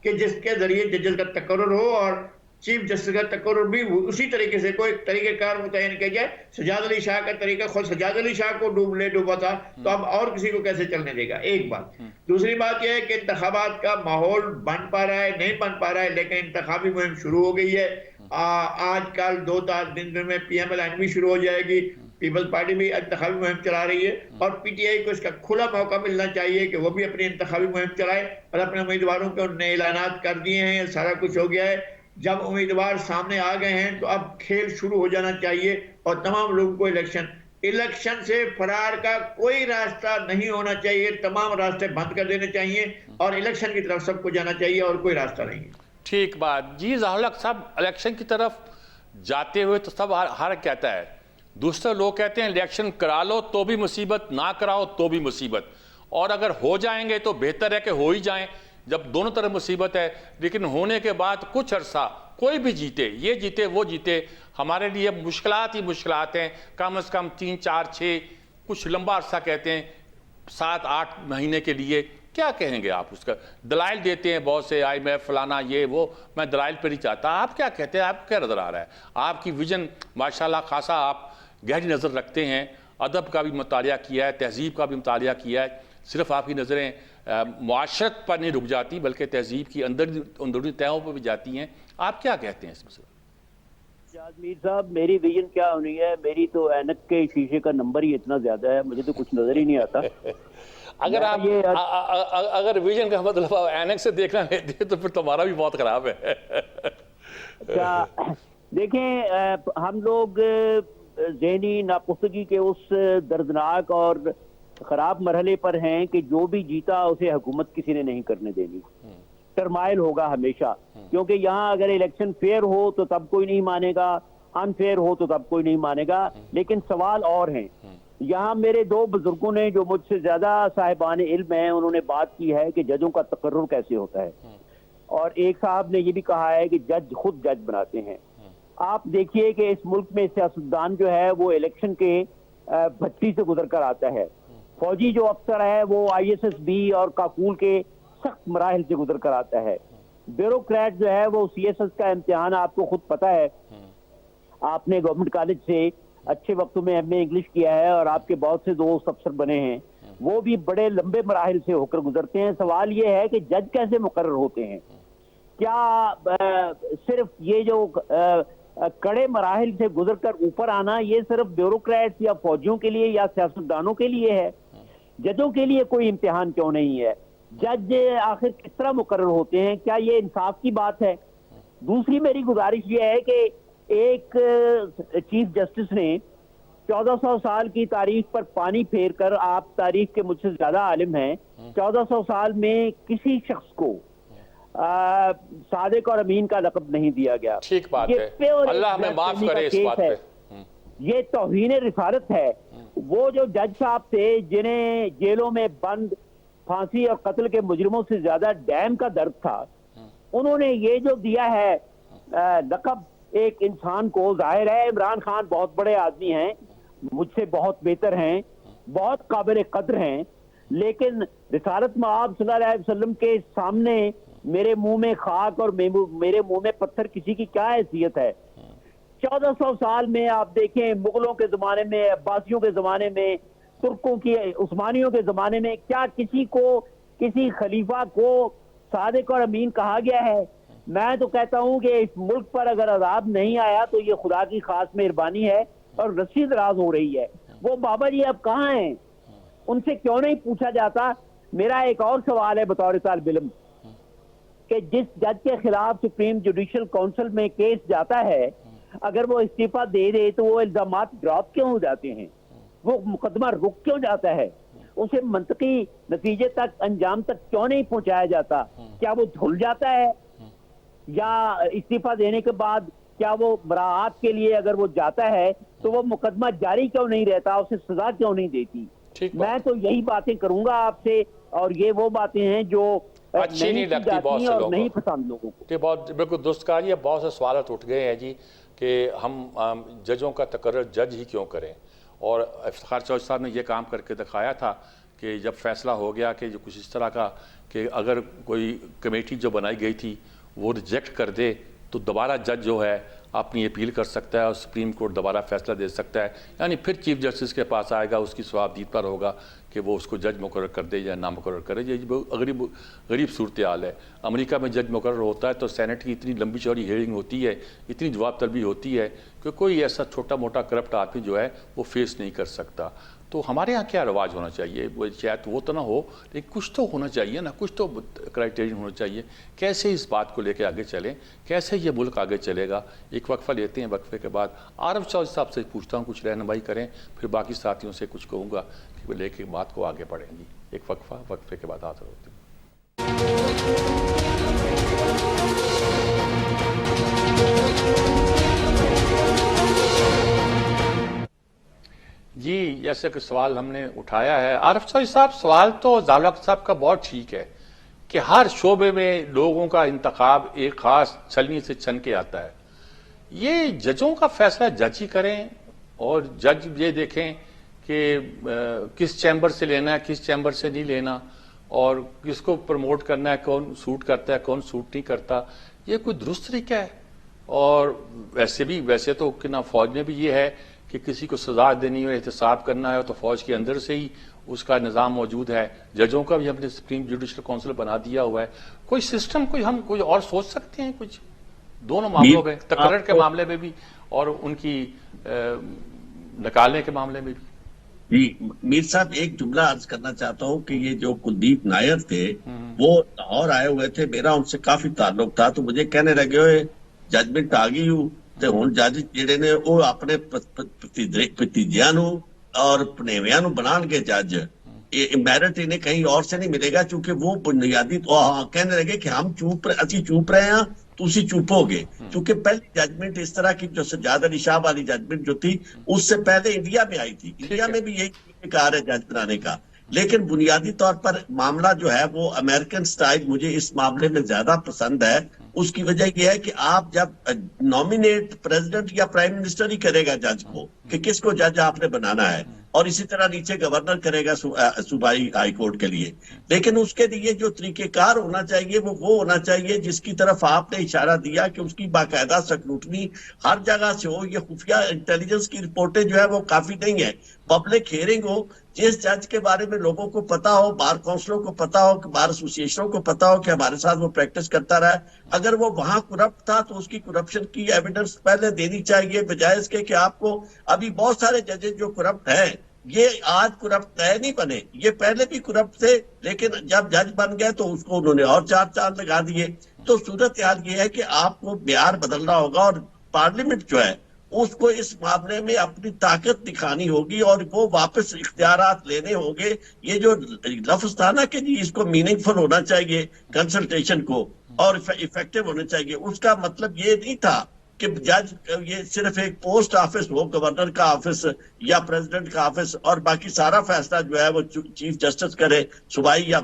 कि जिसके जरिए जजेस का तकर्रुर हो और चीफ जस्टिस का तकर्रुर भी उसी तरीके से कोई तरीकेकार मुतय्यन किया जाए। सजाद अली शाह का तरीका खुद सजाद अली शाह को डूबा था, तो अब और किसी को कैसे चलने देगा, एक बात। दूसरी बात यह है कि इंतखाबात का माहौल बन पा रहा है, नहीं बन पा रहा है, लेकिन इंतखाबी मुहिम शुरू हो गई है। आज कल 2-4 दिन में PMLN भी शुरू हो जाएगी, पीपल्स पार्टी भी इंतखाबी मुहिम चला रही है, और PTI को इसका खुला मौका मिलना चाहिए कि वो भी अपनी इंतखाबी मुहिम चलाए, और अपने उम्मीदवारों के उन्होंने ऐलानात कर दिए हैं, सारा कुछ हो गया है। जब उम्मीदवार सामने आ गए हैं तो अब खेल शुरू हो जाना चाहिए, और तमाम लोगों को इलेक्शन से फरार का कोई रास्ता नहीं होना चाहिए, तमाम रास्ते बंद कर देने चाहिए और इलेक्शन की तरफ सबको जाना चाहिए, और कोई रास्ता नहीं। ठीक बात जी। ज़हुल साहब, इलेक्शन की तरफ जाते हुए तो सब हर कहता है, दूसरे लोग कहते हैं इलेक्शन करा लो तो भी मुसीबत, ना कराओ तो भी मुसीबत, और अगर हो जाएंगे तो बेहतर है कि हो ही जाएं, जब दोनों तरफ मुसीबत है। लेकिन होने के बाद कुछ अरसा कोई भी जीते, ये जीते वो जीते, हमारे लिए मुश्किलात ही मुश्किलात हैं। कम से कम 3, 4, 6, कुछ लंबा अरसा कहते हैं 7-8 महीने के लिए। क्या कहेंगे आप उसका? दलाइल देते हैं बहुत से, IMF फलाना ये वो, मैं दलाइल पर नहीं चाहता। आप क्या कहते हैं, आपको क्या नज़र आ रहा है? आपकी विजन माशाल्लाह खासा आप गहरी नज़र रखते हैं, अदब का भी मुतालिया किया है, तहजीब का भी मुतालिया किया है। सिर्फ आपकी नज़रें मुआशरत पर नहीं रुक जाती बल्कि तहजीब की अंदरूनी तहों पर भी जाती हैं। आप क्या कहते हैं इस मसले? मीर साहब, मेरी विजन क्या होनी है? मेरी तो ऐनक के शीशे का नंबर ही इतना ज्यादा है, मुझे तो कुछ नजर ही नहीं आता। अगर आप अगर विजन का मतलब आप ऐनक से देखना लेते हैं तो फिर तुम्हारा भी बहुत खराब है। क्या देखें, हम लोग ज़हनी नापुख्तगी के उस दर्दनाक और खराब मरहले पर हैं कि जो भी जीता उसे हुकूमत किसी ने नहीं करने देनी, टर्माइल होगा हमेशा। क्योंकि यहाँ अगर इलेक्शन फेयर हो तो तब कोई नहीं मानेगा, अनफेयर हो तो तब कोई नहीं मानेगा। लेकिन सवाल और हैं। यहाँ मेरे 2 बुजुर्गों ने जो मुझसे ज्यादा साहिबान इल्म हैं उन्होंने बात की है कि जजों का तकर्रुर कैसे होता है, और एक साहब ने ये भी कहा है कि जज खुद जज बनाते हैं। आप देखिए कि इस मुल्क में सियासतदान जो है वो इलेक्शन के भट्टी से गुजर कर आता है। फौजी जो अफसर है वो ISSB और काकूल के सख्त मराहिल से गुजर कर आता है। ब्यूरोक्रेट जो है वो CSS का इम्तिहान, आपको खुद पता है, आपने गवर्नमेंट कॉलेज से अच्छे वक्तों में MA इंग्लिश किया है और आपके बहुत से दोस्त अफसर बने हैं, वो भी बड़े लंबे मराहिल से होकर गुजरते हैं। सवाल ये है कि जज कैसे मुकर्रर होते हैं? क्या सिर्फ ये जो कड़े मराहिल से गुजरकर ऊपर आना ये सिर्फ ब्यूरोक्रेट्स या फौजियों के लिए या सियासतदानों के लिए है? जजों के लिए कोई इम्तिहान क्यों नहीं है? जज आखिर किस तरह मुकर्रर होते हैं? क्या ये इंसाफ की बात है? दूसरी मेरी गुजारिश ये है कि एक चीफ जस्टिस ने 1400 साल की तारीख पर पानी फेर कर, आप तारीख के मुझसे ज्यादा आलिम हैं, 1400 साल में किसी शख्स को सादिक और अमीन का लक़ब नहीं दिया गया। ठीक बात है, अल्लाह हमें माफ करे इस बात पे। ये तौहीन रिसालत है। वो जो जज साहब थे जिन्हें जेलों में बंद, फांसी और कत्ल के मुजरिमों से ज्यादा डैम का दर्द था, उन्होंने ये जो दिया है लक़ब एक इंसान को, जाहिर है इमरान खान बहुत बड़े आदमी हैं, मुझसे बहुत बेहतर हैं, बहुत काबिल कद्र हैं, लेकिन रिसालत मआब सल्लल्लाहु अलैहि वसल्लम के सामने मेरे मुंह में खाक और मेरे मुंह में पत्थर किसी की क्या हैसियत है? 1400 साल में आप देखें, मुगलों के जमाने में, अब्बासियों के जमाने में, तुर्कों की, उस्मानियों के जमाने में, क्या किसी को, किसी खलीफा को सादिक और अमीन कहा गया है? मैं तो कहता हूं कि इस मुल्क पर अगर अजाब नहीं आया तो ये खुदा की खास मेहरबानी है और रस्सी दराज हो रही है। वो बाबा जी अब कहाँ हैं? उनसे क्यों नहीं पूछा जाता? मेरा एक और सवाल है बतौर तालिब इल्म कि जिस जज के खिलाफ सुप्रीम जुडिशल काउंसिल में केस जाता है, अगर वो इस्तीफा दे दे तो वो इल्जामात ड्रॉप क्यों हो जाते हैं? वो मुकदमा रुक क्यों जाता है? उसे मंतकी नतीजे तक, अंजाम तक क्यों नहीं पहुंचाया जाता? क्या वो धुल जाता है? या इस्तीफा देने के बाद क्या वो बरात के लिए अगर वो जाता है तो वो मुकदमा जारी क्यों नहीं रहता? उसे सजा क्यों नहीं देती? मैं तो यही बातें करूंगा आपसे, और ये वो बातें हैं जो अच्छी नहीं लगती बहुत से और लोगों नहीं को। पसंद लोगों को। ये बहुत बिल्कुल दुरुस्त कहा जी। बहुत से सवाल उठ गए हैं जी कि हम जजों का तकर्रर जज ही क्यों करें। और इफ्तिखार चौधरी साहब ने ये काम करके दिखाया था कि जब फैसला हो गया कि जो कुछ इस तरह का कि अगर कोई कमेटी जो बनाई गई थी वो रिजेक्ट कर दे तो दोबारा जज जो है अपनी अपील कर सकता है और सुप्रीम कोर्ट दोबारा फैसला दे सकता है, यानी फिर चीफ जस्टिस के पास आएगा, उसकी स्वाबदीद पर होगा कि वो उसको जज मुकर्रर कर दे या ना मुकर्रर करे। ये गरीब सूरत हाल है। अमेरिका में जज मुकर्रर होता है तो सेनेट की इतनी लंबी चौड़ी हेयरिंग होती है, इतनी जवाब तलबी होती है कि कोई ऐसा छोटा मोटा करप्ट आदमी जो है वो फेस नहीं कर सकता। तो हमारे यहाँ क्या रवाज होना चाहिए, वो शायद वो तो ना हो लेकिन कुछ तो होना चाहिए ना, कुछ तो क्राइटेरियन होना चाहिए। कैसे इस बात को लेकर आगे चलें, कैसे ये मुल्क आगे चलेगा। एक वक्फा लेते हैं, वक्फे के बाद आरफ चौधरी साहब से पूछता हूँ कुछ रहनुमाई करें, फिर बाकी साथियों से कुछ कहूँगा कि वो लेके बात को आगे बढ़ेंगी। एक वक्फा, वक्फे के बाद हाजिर होती हूँ। जी, जैसे कि सवाल हमने उठाया है आरिफ चौधरी साहब, सवाल तो जालक साहब का बहुत ठीक है कि हर शोबे में लोगों का इंतखाब एक खास छलनी से छन के आता है। ये जजों का फैसला जज ही करें और जज ये देखें कि किस चैम्बर से लेना है, किस चैम्बर से नहीं लेना, और किसको प्रमोट करना है, कौन सूट करता है, कौन सूट नहीं करता। ये कोई दुरुस्त तरीका है। और वैसे तो कि ना फौज में भी ये है कि किसी को सजा देनी हो, एहतसाब करना है तो फौज के अंदर से ही उसका निज़ाम मौजूद है। जजों का भी हमने सुप्रीम जुडिशल काउंसिल बना दिया हुआ है। कोई सिस्टम हम कोई और सोच सकते हैं कुछ दोनों मामलों में, तकर्रर के मामले में भी और उनकी निकालने के मामले में भी। जी मीर साहब, एक जुमला अर्ज करना चाहता हूँ कि ये जो कुलदीप नायर थे वो लाहौर आए हुए थे, मेरा उनसे काफी ताल्लुक था, तो मुझे कहने लगे हुए जजमेंट आ गई हूँ ਤੇ ਹੁਣ ਜੱਜ ਜਿਹੜੇ ਨੇ ਉਹ ਆਪਣੇ ਭਤੀਜਿਆਂ ਨੂੰ और ਭਣੇਵਿਆਂ ਨੂੰ ਬਣਾਉਣਗੇ जज। ये मेरिट इन्हें कहीं और से नहीं मिलेगा क्योंकि वो बुनियादी कहने लगे कि हम असी चुप रहे हैं, तुसी चुप हो गए। क्योंकि पहली जजमेंट इस तरह की जो सज्जाद अली शाह वाली जजमेंट जो थी उससे पहले इंडिया में आई थी, इंडिया में भी यही कार है जज बनाने का। लेकिन बुनियादी तौर पर मामला जो है वो अमेरिकन स्टाइल मुझे इस मामले में ज्यादा पसंद है। उसकी वजह यह है कि आप जब नॉमिनेट प्रेसिडेंट या प्राइम मिनिस्टर ही करेगा जज को कि किसको जज आपने बनाना है, और इसी तरह नीचे गवर्नर करेगा सूबाई हाई कोर्ट के लिए। लेकिन उसके लिए जो तरीकेकार होना चाहिए वो होना चाहिए जिसकी तरफ आपने इशारा दिया कि उसकी बाकायदा स्क्रूटनी हर जगह से हो। ये खुफिया इंटेलिजेंस की रिपोर्टें जो है वो काफी नहीं है, पब्लिक हियरिंग हो, जिस जज के बारे में लोगों को पता हो, बार काउंसिलों को पता हो, बार एसोसिएशनों को पता हो कि हमारे साथ वो प्रैक्टिस करता रहा है। अगर वो वहां करप्ट था तो उसकी करप्शन की एविडेंस पहले देनी चाहिए, बजाय इसके कि आपको अभी बहुत सारे जजेस जो करप्ट हैं ये आज करप्ट नए नहीं बने, ये पहले भी करप्ट थे, लेकिन जब जज बन गए तो उसको उन्होंने और चार चांद लगा दिए। तो सूरत हाल ये है कि आपको म्यार बदलना होगा और पार्लियामेंट जो है उसको इस मामले में अपनी ताकत दिखानी होगी और वो वापस इख्तियारात लेने होंगे। ये जो लफ्ज था ना कि जी इसको मीनिंगफुल होना चाहिए कंसल्टेशन को और इफेक्टिव होना चाहिए, उसका मतलब ये नहीं था कि जज ये सिर्फ एक पोस्ट ऑफिस हो, गवर्नर का ऑफिस या प्रेसिडेंट का ऑफिस, और बाकी सारा फैसला जो है वो चीफ जस्टिस करे, सूबाई या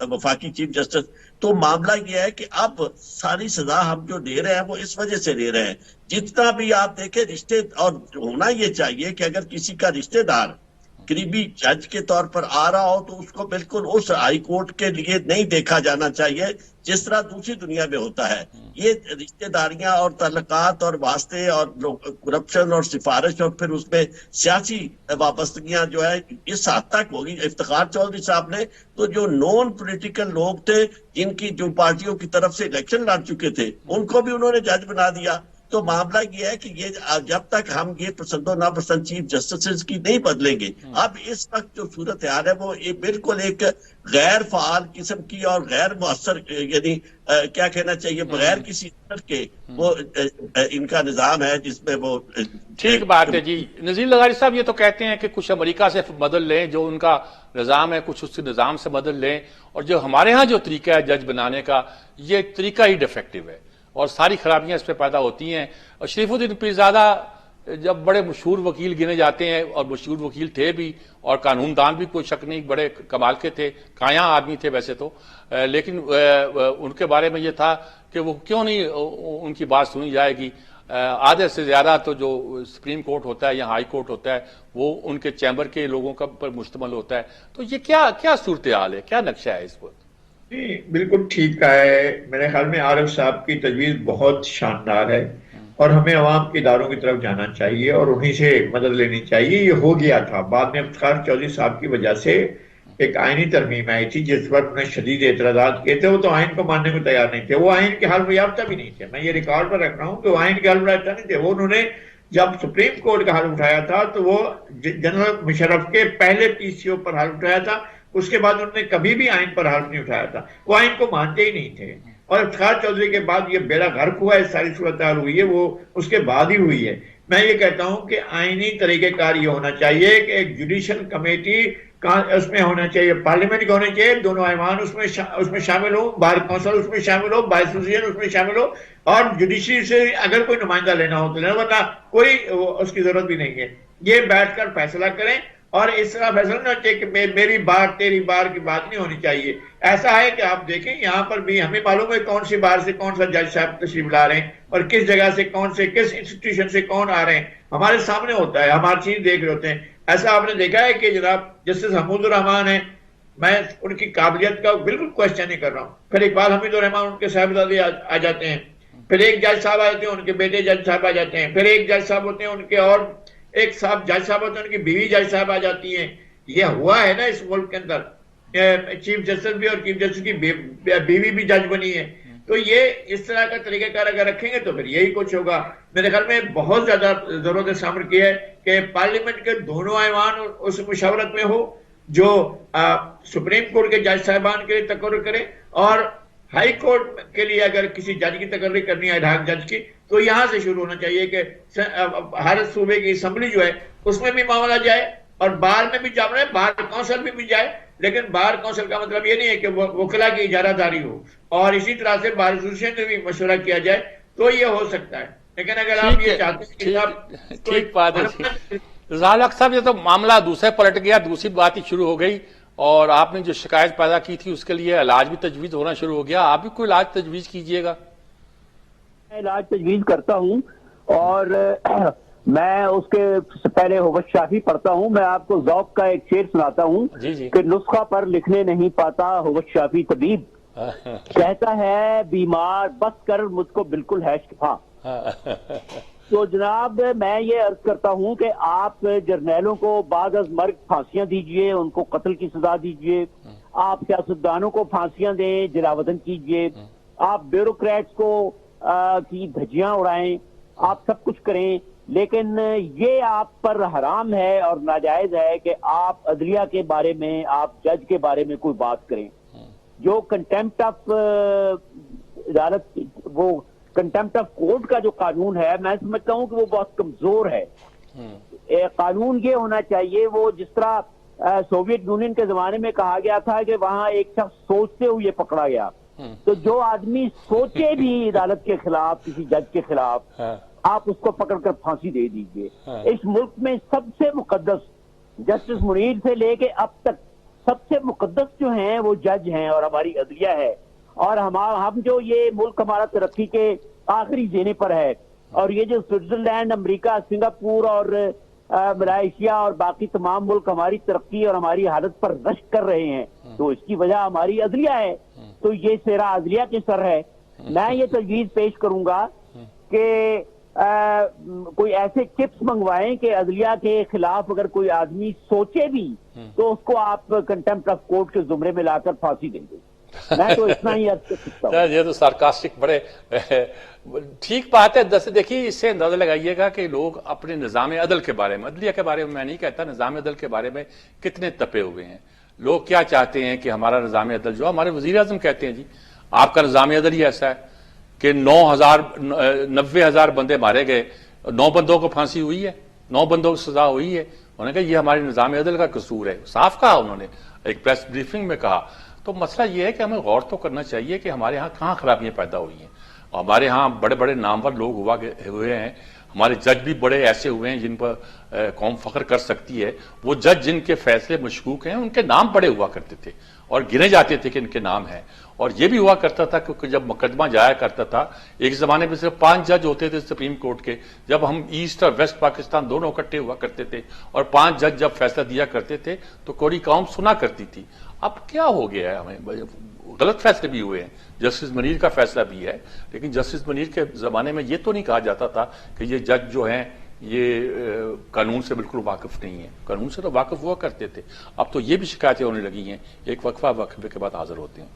वफाकी चीफ जस्टिस। तो मामला ये है कि अब सारी सजा हम जो दे रहे हैं वो इस वजह से दे रहे हैं, जितना भी आप देखें रिश्ते, और होना ये चाहिए कि अगर किसी का रिश्तेदार करीबी जज के तौर पर आ रहा हो तो उसको बिल्कुल उस हाई कोर्ट के लिए नहीं देखा जाना चाहिए जिस तरह दूसरी दुनिया में होता है। ये रिश्तेदारियां और तल्लुकात और वास्ते और करप्शन और सिफारिश और फिर उसमें सियासी वाबस्तगियां जो है इस हद तक होगी। इफ्तिखार चौधरी साहब ने तो जो नॉन पॉलिटिकल लोग थे जिनकी जो पार्टियों की तरफ से इलेक्शन लड़ चुके थे उनको भी उन्होंने जज बना दिया। तो मामला ये है कि ये जब तक हम ये पसंद और नापसंद चीफ जस्टिस की नहीं बदलेंगे, अब इस वक्त जो सूरत हाल है वो बिल्कुल एक गैर फाल किस्म की और गैर मुअस्सर, यानी क्या कहना चाहिए, बगैर किसी असर के वो इनका निजाम है जिसमें वो। ठीक बात है जी। नजीर लगारी साहब ये तो कहते हैं कि कुछ अमेरिका से बदल लें जो उनका निजाम है, कुछ उस निजाम से बदल लें, और जो हमारे यहाँ जो तरीका है जज बनाने का ये तरीका ही डिफेक्टिव है और सारी खराबियां इस पर पैदा होती हैं। और शरीफुद्दीन पीरजादा जब बड़े मशहूर वकील गिने जाते हैं, और मशहूर वकील थे भी, और कानूनदान भी कोई शक नहीं, बड़े कमाल के थे, काया आदमी थे वैसे तो, लेकिन उनके बारे में ये था कि वो क्यों नहीं उनकी बात सुनी जाएगी। आधे से ज्यादा तो जो सुप्रीम कोर्ट होता है या हाई कोर्ट होता है वो उनके चैम्बर के लोगों का पर मुश्तमल होता है। तो ये क्या क्या सूरत हाल है, क्या नक्शा है इस पर? जी बिल्कुल ठीक कहा है। मेरे ख्याल में आरिफ साहब की तजवीज़ बहुत शानदार है और हमें अवाम के इदारों की तरफ जाना चाहिए और उन्हीं से मदद लेनी चाहिए। ये हो गया था, बाद में इफ्तिखार चौधरी साहब की वजह से एक आईनी तरमीम आई थी जिस पर उन्हें शदीद एतराज़ात किए थे। वो तो आइन को मानने को तैयार नहीं थे, वो आइन के हल याफ्ता भी नहीं थे। मैं ये रिकॉर्ड पर रख रहा हूँ कि वो आइन के हल याफ्ता नहीं थे। वो उन्होंने जब सुप्रीम कोर्ट का हल उठाया था तो वो जनरल मुशर्रफ के पहले पीसीओ पर हल उठाया था, उसके बाद उन्होंने कभी भी आइन पर हल नहीं उठाया था। वो आइन को मानते ही नहीं थे और इफ्तिखार चौधरी के बाद ये बेड़ा गर्क हुआ है, सारी सूरत हाल हुई है, वो उसके बाद ही हुई है। मैं ये कहता हूं कि आईनी तरीकेकार ये होना चाहिए कि एक जुडिशल कमेटी का उसमें होना चाहिए, पार्लियामेंट का होना चाहिए, दोनों ऐवान उसमें शामिल हो, बार काउंसिल उसमें शामिल हो, बार एसोसिएशन उसमें शामिल हो, और जुडिशरी से अगर कोई नुमाइंदा लेना हो तो लेना, वरना कोई उसकी जरूरत भी नहीं है। ये बैठकर फैसला करें और इस तरह फैसला नहीं चाहिए कि मेरी बार तेरी बार की बात नहीं होनी चाहिए। ऐसा है कि आप देखें यहाँ पर भी हमें मालूम है कौन सी बार से कौन सा जज साहब तशरीफ ला रहे हैं और किस जगह से कौन से किस इंस्टीट्यूशन से कौन आ रहे हैं, हमारे सामने होता है, हम हर चीज देख रहे होते हैं। ऐसा आपने देखा है कि जनाब जस्टिस हमीदुर रहमान है, मैं उनकी काबिलियत का बिल्कुल क्वेश्चन नहीं कर रहा हूँ, फिर इकबाल हमीदुर रहमान उनके साहिबजादे आ जाते हैं, फिर एक जज साहब आ जाते हैं, उनके बेटे जज साहब आ जाते हैं, फिर एक जज साहब होते हैं उनके, और एक साहब जज साहब होते हैं उनकी बीवी जज साहब आ जाती हैं। यह हुआ है ना इस मुल्क के अंदर, चीफ जस्टिस भी और चीफ जस्टिस की बीवी भी जज बनी है। तो ये इस तरह का तरीकेकार अगर रखेंगे तो फिर यही कुछ होगा। मेरे ख्याल में बहुत ज्यादा जरूरत है सामर की है कि पार्लियामेंट के दोनों ऐवान उस मुशावरत में हो जो सुप्रीम कोर्ट के जज साहबान के लिए तकर्रुर करे, और हाई कोर्ट के लिए अगर किसी जज की तकर्री करनी है एडहॉक जज की तो यहां से शुरू होना चाहिए कि हर सूबे की असेंबली जो है उसमें भी मामला जाए और बार में भी जाना है, बार काउंसिल में भी जाए। लेकिन बार काउंसिल का मतलब ये नहीं है कि वकीला की इजारादारी हो, और इसी तरह से बार एसोसिएशन में भी मशवरा किया जाए तो ये हो सकता है। लेकिन अगर आप ये चाहते हैं कि आप ठीक बात है रज़ा साहब, ये तो मामला दूसरे पलट गया, दूसरी बात ही शुरू हो गई, और आपने जो शिकायत पैदा की थी उसके लिए इलाज भी तजवीज होना शुरू हो गया। आप भी कोई इलाज तजवीज कीजिएगा? मैं इलाज तजवीज करता हूँ और मैं उसके पहले हुवत शाफी पढ़ता हूँ। मैं आपको ज़ौक़ का एक शेर सुनाता हूँ कि नुस्खा पर लिखने नहीं पाता हुवत शाफी तबीब, कहता है बीमार बस कर मुझको बिल्कुल है शिफा। तो जनाब मैं ये अर्ज करता हूँ कि आप जर्नैलों को बाद अज मर्ग फांसियां दीजिए, उनको कत्ल की सजा दीजिए, आप सियासतदानों को फांसियां दें, जलावतन कीजिए, आप ब्यूरोक्रेट्स को की धज्जियां उड़ाएं, आप सब कुछ करें, लेकिन ये आप पर हराम है और नाजायज है कि आप अदलिया के बारे में, आप जज के बारे में कोई बात करें। जो कंटेम्प्ट ऑफ अदालत, वो कंटेम्प्ट ऑफ कोर्ट का जो कानून है, मैं समझता हूं कि वो बहुत कमजोर है। कानून ये होना चाहिए वो जिस तरह सोवियत यूनियन के जमाने में कहा गया था कि वहां एक शख्स सोचते हुए पकड़ा गया, तो जो आदमी सोचे भी अदालत के खिलाफ, किसी जज के खिलाफ, आप उसको पकड़कर फांसी दे दीजिए। इस मुल्क में सबसे मुकद्दस, जस्टिस मुनीर से लेके अब तक सबसे मुकद्दस जो हैं वो जज हैं और हमारी अदलिया है, और हम जो ये मुल्क हमारा तरक्की के आखिरी जेने पर है, और ये जो स्विट्जरलैंड, अमेरिका, सिंगापुर और मलेशिया और बाकी तमाम मुल्क हमारी तरक्की और हमारी हालत पर रश्क कर रहे हैं, तो इसकी वजह हमारी अदलिया है। तो ये सेरा अदलिया के सर है। मैं ये तजवीज पेश करूंगा कि कोई ऐसे चिप्स मंगवाएं कि अदलिया के खिलाफ अगर कोई आदमी सोचे भी तो उसको आप कंटेम्प्ट ऑफ कोर्ट के जुमरे में लाकर फांसी दे दें। मैं तो इतना ही अर्ज कर सकता हूं। ये तो सार्कास्टिक बड़े ठीक बात है। जैसे देखिए, इससे अंदाजा लगाइएगा कि लोग अपने निज़ाम अदल के बारे में, अदलिया के बारे में मैं नहीं कहता, निज़ाम अदल के बारे में कितने तपे हुए हैं। लोग क्या चाहते हैं कि हमारा निज़ाम अदल, जो हमारे वज़ीर आज़म कहते हैं जी आपका निज़ाम अदल ही ऐसा है कि 90,000 बंदे मारे गए, 9 बंदों को फांसी हुई है, 9 बंदों को सजा हुई है। उन्होंने कहा ये हमारे निज़ाम अदल का कसूर है, साफ कहा उन्होंने, एक प्रेस ब्रीफिंग में कहा। तो मसला ये है कि हमें गौर तो करना चाहिए कि हमारे यहाँ कहाँ खराबियां पैदा हुई हैं। हमारे यहाँ बड़े बड़े नामवर लोग हुए हैं, हमारे जज भी बड़े ऐसे हुए हैं जिन पर कौम फख्र कर सकती है। वो जज जिनके फैसले मशकूक हैं उनके नाम बड़े हुआ करते थे और गिने जाते थे कि इनके नाम हैं। और ये भी हुआ करता था क्योंकि जब मुकदमा जाया करता था, एक जमाने में सिर्फ 5 जज होते थे सुप्रीम कोर्ट के। जब हम ईस्ट और वेस्ट पाकिस्तान दोनों इकट्ठे हुआ करते थे और 5 जज जब फैसला दिया करते थे तो कोरी कौम सुना करती थी। अब क्या हो गया है, हमें गलत फैसले भी हुए हैं, जस्टिस मनीर का फैसला भी है, लेकिन जस्टिस मनीर के जमाने में ये तो नहीं कहा जाता था कि ये जज जो हैं ये कानून से बिल्कुल वाकिफ नहीं है। कानून से तो वाकिफ हुआ करते थे। अब तो ये भी शिकायतें होने लगी हैं। एक वक्फे के बाद हाजिर होते हैं।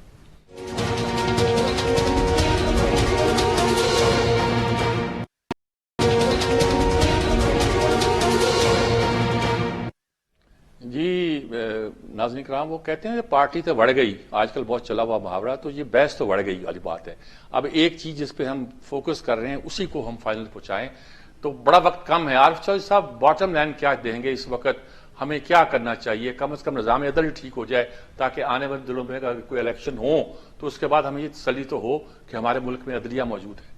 जी नाज़रीन कराम, वो कहते हैं पार्टी तो बढ़ गई, आजकल बहुत चला हुआ मुहावरा, तो ये बहस तो बढ़ गई वाली बात है। अब एक चीज जिस पे हम फोकस कर रहे हैं उसी को हम फाइनल पहुंचाएं, तो बड़ा वक्त कम है। आरिफ चौधरी साहब, बॉटम लाइन क्या देंगे इस वक्त, हमें क्या करना चाहिए? कम से कम निज़ाम अदल ठीक हो जाए ताकि आने वाले दिनों में अगर कोई इलेक्शन हो तो उसके बाद हमें ये तसल्ली तो हो कि हमारे मुल्क में अदलिया मौजूद है।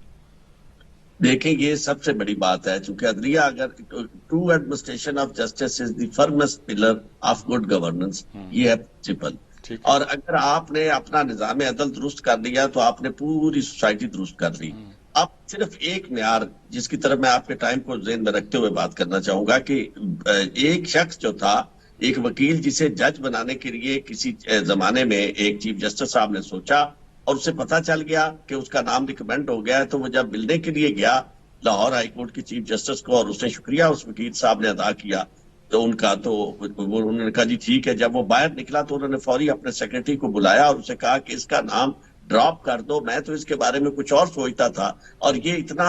देखिए, ये सबसे बड़ी बात है, चूंकि अदलिया, अगर true administration of justice is the firmest pillar of good governance, ये है प्रिंसिपल। और अगर आपने अपना निजाम अदल दुरुस्त कर लिया तो आपने पूरी सोसाइटी दुरुस्त कर ली। अब सिर्फ एक म्यार जिसकी तरफ मैं आपके टाइम को ज़हन में रखते हुए बात करना चाहूंगा कि एक शख्स जो था, एक वकील जिसे जज बनाने के लिए किसी जमाने में एक चीफ जस्टिस साहब ने सोचा और उसे पता चल गया कि उसका नाम रिकमेंड हो गया है, तो वो जब मिलने के लिए गया लाहौर हाईकोर्ट के चीफ जस्टिस को और उसने शुक्रिया उस वकील साहब ने अदा किया तो उनका, तो उन्होंने कहा जी ठीक है। जब वो बाहर निकला तो उन्होंने फौरी अपने सेक्रेटरी को बुलाया और उसे कहा कि इसका नाम ड्रॉप कर दो, मैं तो इसके बारे में कुछ और सोचता था। और ये इतना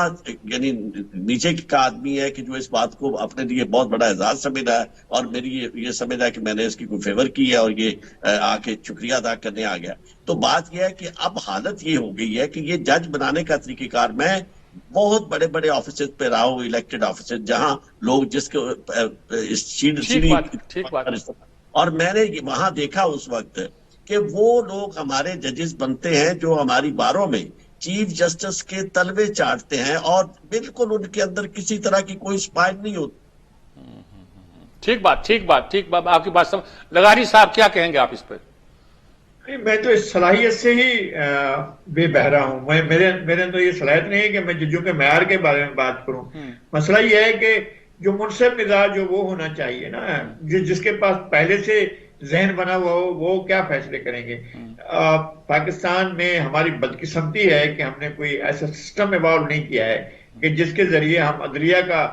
यानी नीचे का आदमी है कि जो इस बात को अपने लिए बहुत बड़ा एजाज समझ रहा है और मेरी ये समझ रहा है कि मैंने इसकी कोई फेवर की है और ये आके शुक्रिया अदा करने आ गया। तो बात यह है कि अब हालत ये हो गई है कि ये जज बनाने का तरीकेकार, मैं बहुत बड़े बड़े ऑफिस पे रहा हूँ, इलेक्टेड ऑफिस, जहां लोग और मैंने वहां देखा उस वक्त कि वो लोग हमारे जजेस बनते हैं जो हमारी बारों में चीफ जस्टिस के तलवे चाटते हैं और बिल्कुल उनके अंदर किसी तरह की कोई स्पाइन नहीं होती। ठीक बात, आपकी बात समझ। लगारी साहब, क्या कहेंगे आप इस पर? मैं तो इस सलाहियत से ही बेबहरा हूं। मेरे अंदर ये सलाहियत नहीं है कि मैं जजों के मैार के बारे में बात करूं। मसला ये है कि जो मुनसिफ मिजाज जो वो होना चाहिए ना, जिसके पास पहले से जहन बना हुआ हो, वो क्या फैसले करेंगे। पाकिस्तान में हमारी बदकिस्मती है कि हमने कोई ऐसा सिस्टम इवॉल्व नहीं किया है कि जिसके जरिए हम अदलिया का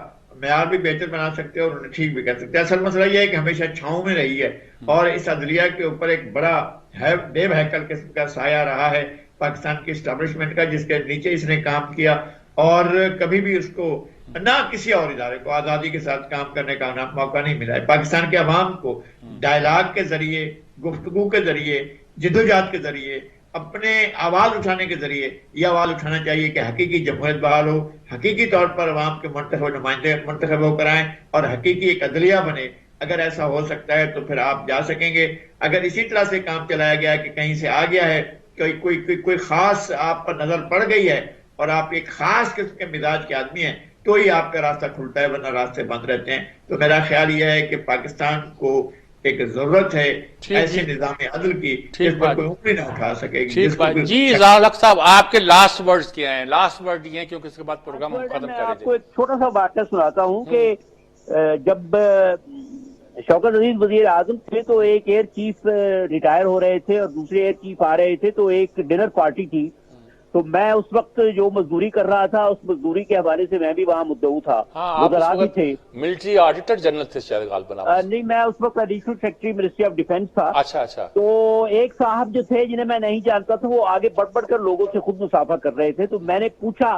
मेयार भी बेहतर बना सकते हैं और उन्हें ठीक भी कर सकते हैं। असल मसला यह है कि हमेशा छांव में रही है और इस अदलिया के ऊपर एक बड़ा बेवहकल किस्म का साया रहा है पाकिस्तान की इस्टेब्लिशमेंट का, जिसके नीचे इसने काम किया और कभी भी उसको ना किसी और इदारे को आजादी के साथ काम करने का मौका नहीं मिला है। पाकिस्तान के अवाम को डायलॉग के जरिए, गुफ्तगू के जरिए, जिद्दोजहद के जरिए, अपने आवाज उठाने के जरिए ये आवाज उठाना चाहिए कि हकीकी जमहूरियत बहाल हो, हकीकी तौर पर अवाम के मुंतखब नुमाइंदे मुंतखब होकर आए और हकीकी एक अदलिया बने। अगर ऐसा हो सकता है तो फिर आप जा सकेंगे। अगर इसी तरह से काम चलाया गया कि कहीं से आ गया है, कोई खास आप पर नजर पड़ गई है और आप एक खास किस्म के मिजाज के आदमी हैं, तो ही आपका रास्ता खुलता है, वरना रास्ते बंद रहते हैं। तो मेरा ख्याल यह है कि पाकिस्तान को एक जरूरत है ऐसे निजाम अदल की जिस पर कोई उंगली ना उठा सकेगी। जी ज़ालक साहब, आपके लास्ट वर्ड्स क्या हैं? लास्ट वर्ड ये हैं क्योंकि इसके बाद प्रोग्राम हम खत्म करेंगे। आपको एक छोटा सा वाक़या सुनाता हूँ कि जब शौकत अजीज वजीर आजम थे तो एक एयर चीफ रिटायर हो रहे थे और दूसरे एयर चीफ आ रहे थे, तो एक डिनर पार्टी थी। तो मैं उस वक्त जो मजदूरी कर रहा था, उस मजदूरी के हवाले से मैं भी वहां मुद्दऊ था। आप थे मिलिट्री ऑडिटर जनरल थे शायद नहीं, मैं उस वक्त additional secretary ministry of defence था। अच्छा। तो एक साहब जो थे जिन्हें मैं नहीं जानता था, वो आगे बढ़ कर लोगों से खुद मुसाफा कर रहे थे। तो मैंने पूछा,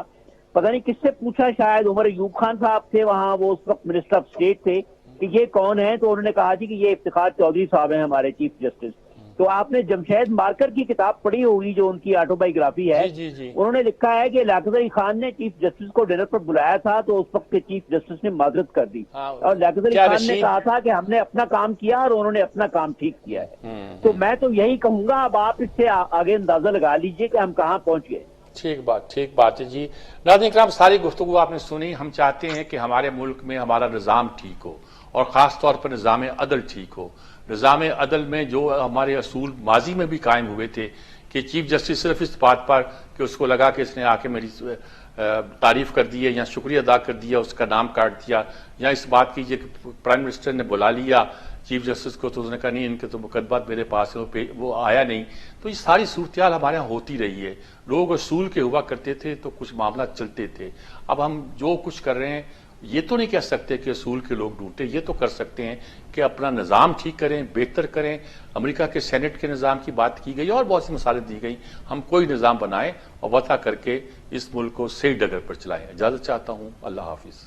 पता नहीं किससे पूछा, शायद उमर अयूब खान साहब थे वहां, वो उस वक्त मिनिस्टर ऑफ स्टेट थे, कि ये कौन है। तो उन्होंने कहा थी कि ये इफ्तिखार चौधरी साहब हैं हमारे चीफ जस्टिस। तो आपने जमशेद मार्कर की किताब पढ़ी होगी जो उनकी ऑटोबायोग्राफी है। जी। उन्होंने लिखा है कि लियाकत अली खान ने चीफ जस्टिस को डिनर पर बुलाया था, तो उस वक्त के चीफ जस्टिस ने माजरत कर दी और लियाकत अली खान ने कहा था कि हमने अपना काम किया और उन्होंने अपना काम ठीक किया है। तो मैं तो यही कहूंगा, अब आप इससे आगे अंदाजा लगा लीजिए कि हम कहाँ पहुंच गए। ठीक बात है जी। नाज़रीन इकराम, सारी गुफ्तगू आपने सुनी। हम चाहते हैं कि हमारे मुल्क में हमारा निज़ाम ठीक हो और ख़ास तौर पर निज़ाम अदल ठीक हो। निज़ाम अदल में जो हमारे असूल माजी में भी कायम हुए थे कि चीफ जस्टिस सिर्फ इस बात पर कि उसको लगा कि इसने आके मेरी तारीफ कर दी है या शुक्रिया अदा कर दिया, उसका नाम काट दिया, या इस बात की कि प्राइम मिनिस्टर ने बुला लिया चीफ जस्टिस को तो उसने कहा नहीं इनके तो मुकदमात मेरे पास है, वो आया नहीं। तो ये सारी सूरत हमारे यहाँ होती रही है। लोग असूल के हुआ करते थे तो कुछ मामला चलते थे। अब हम जो कुछ कर रहे हैं ये तो नहीं कह सकते कि असूल के लोग ढूंढते, ये तो कर सकते हैं कि अपना निज़ाम ठीक करें, बेहतर करें। अमेरिका के सेनेट के निज़ाम की बात की गई और बहुत सी मिसालें दी गई। हम कोई निज़ाम बनाएं और वफा करके इस मुल्क को सही डगर पर चलाएं। इजाज़त चाहता हूँ। अल्लाह हाफिज़।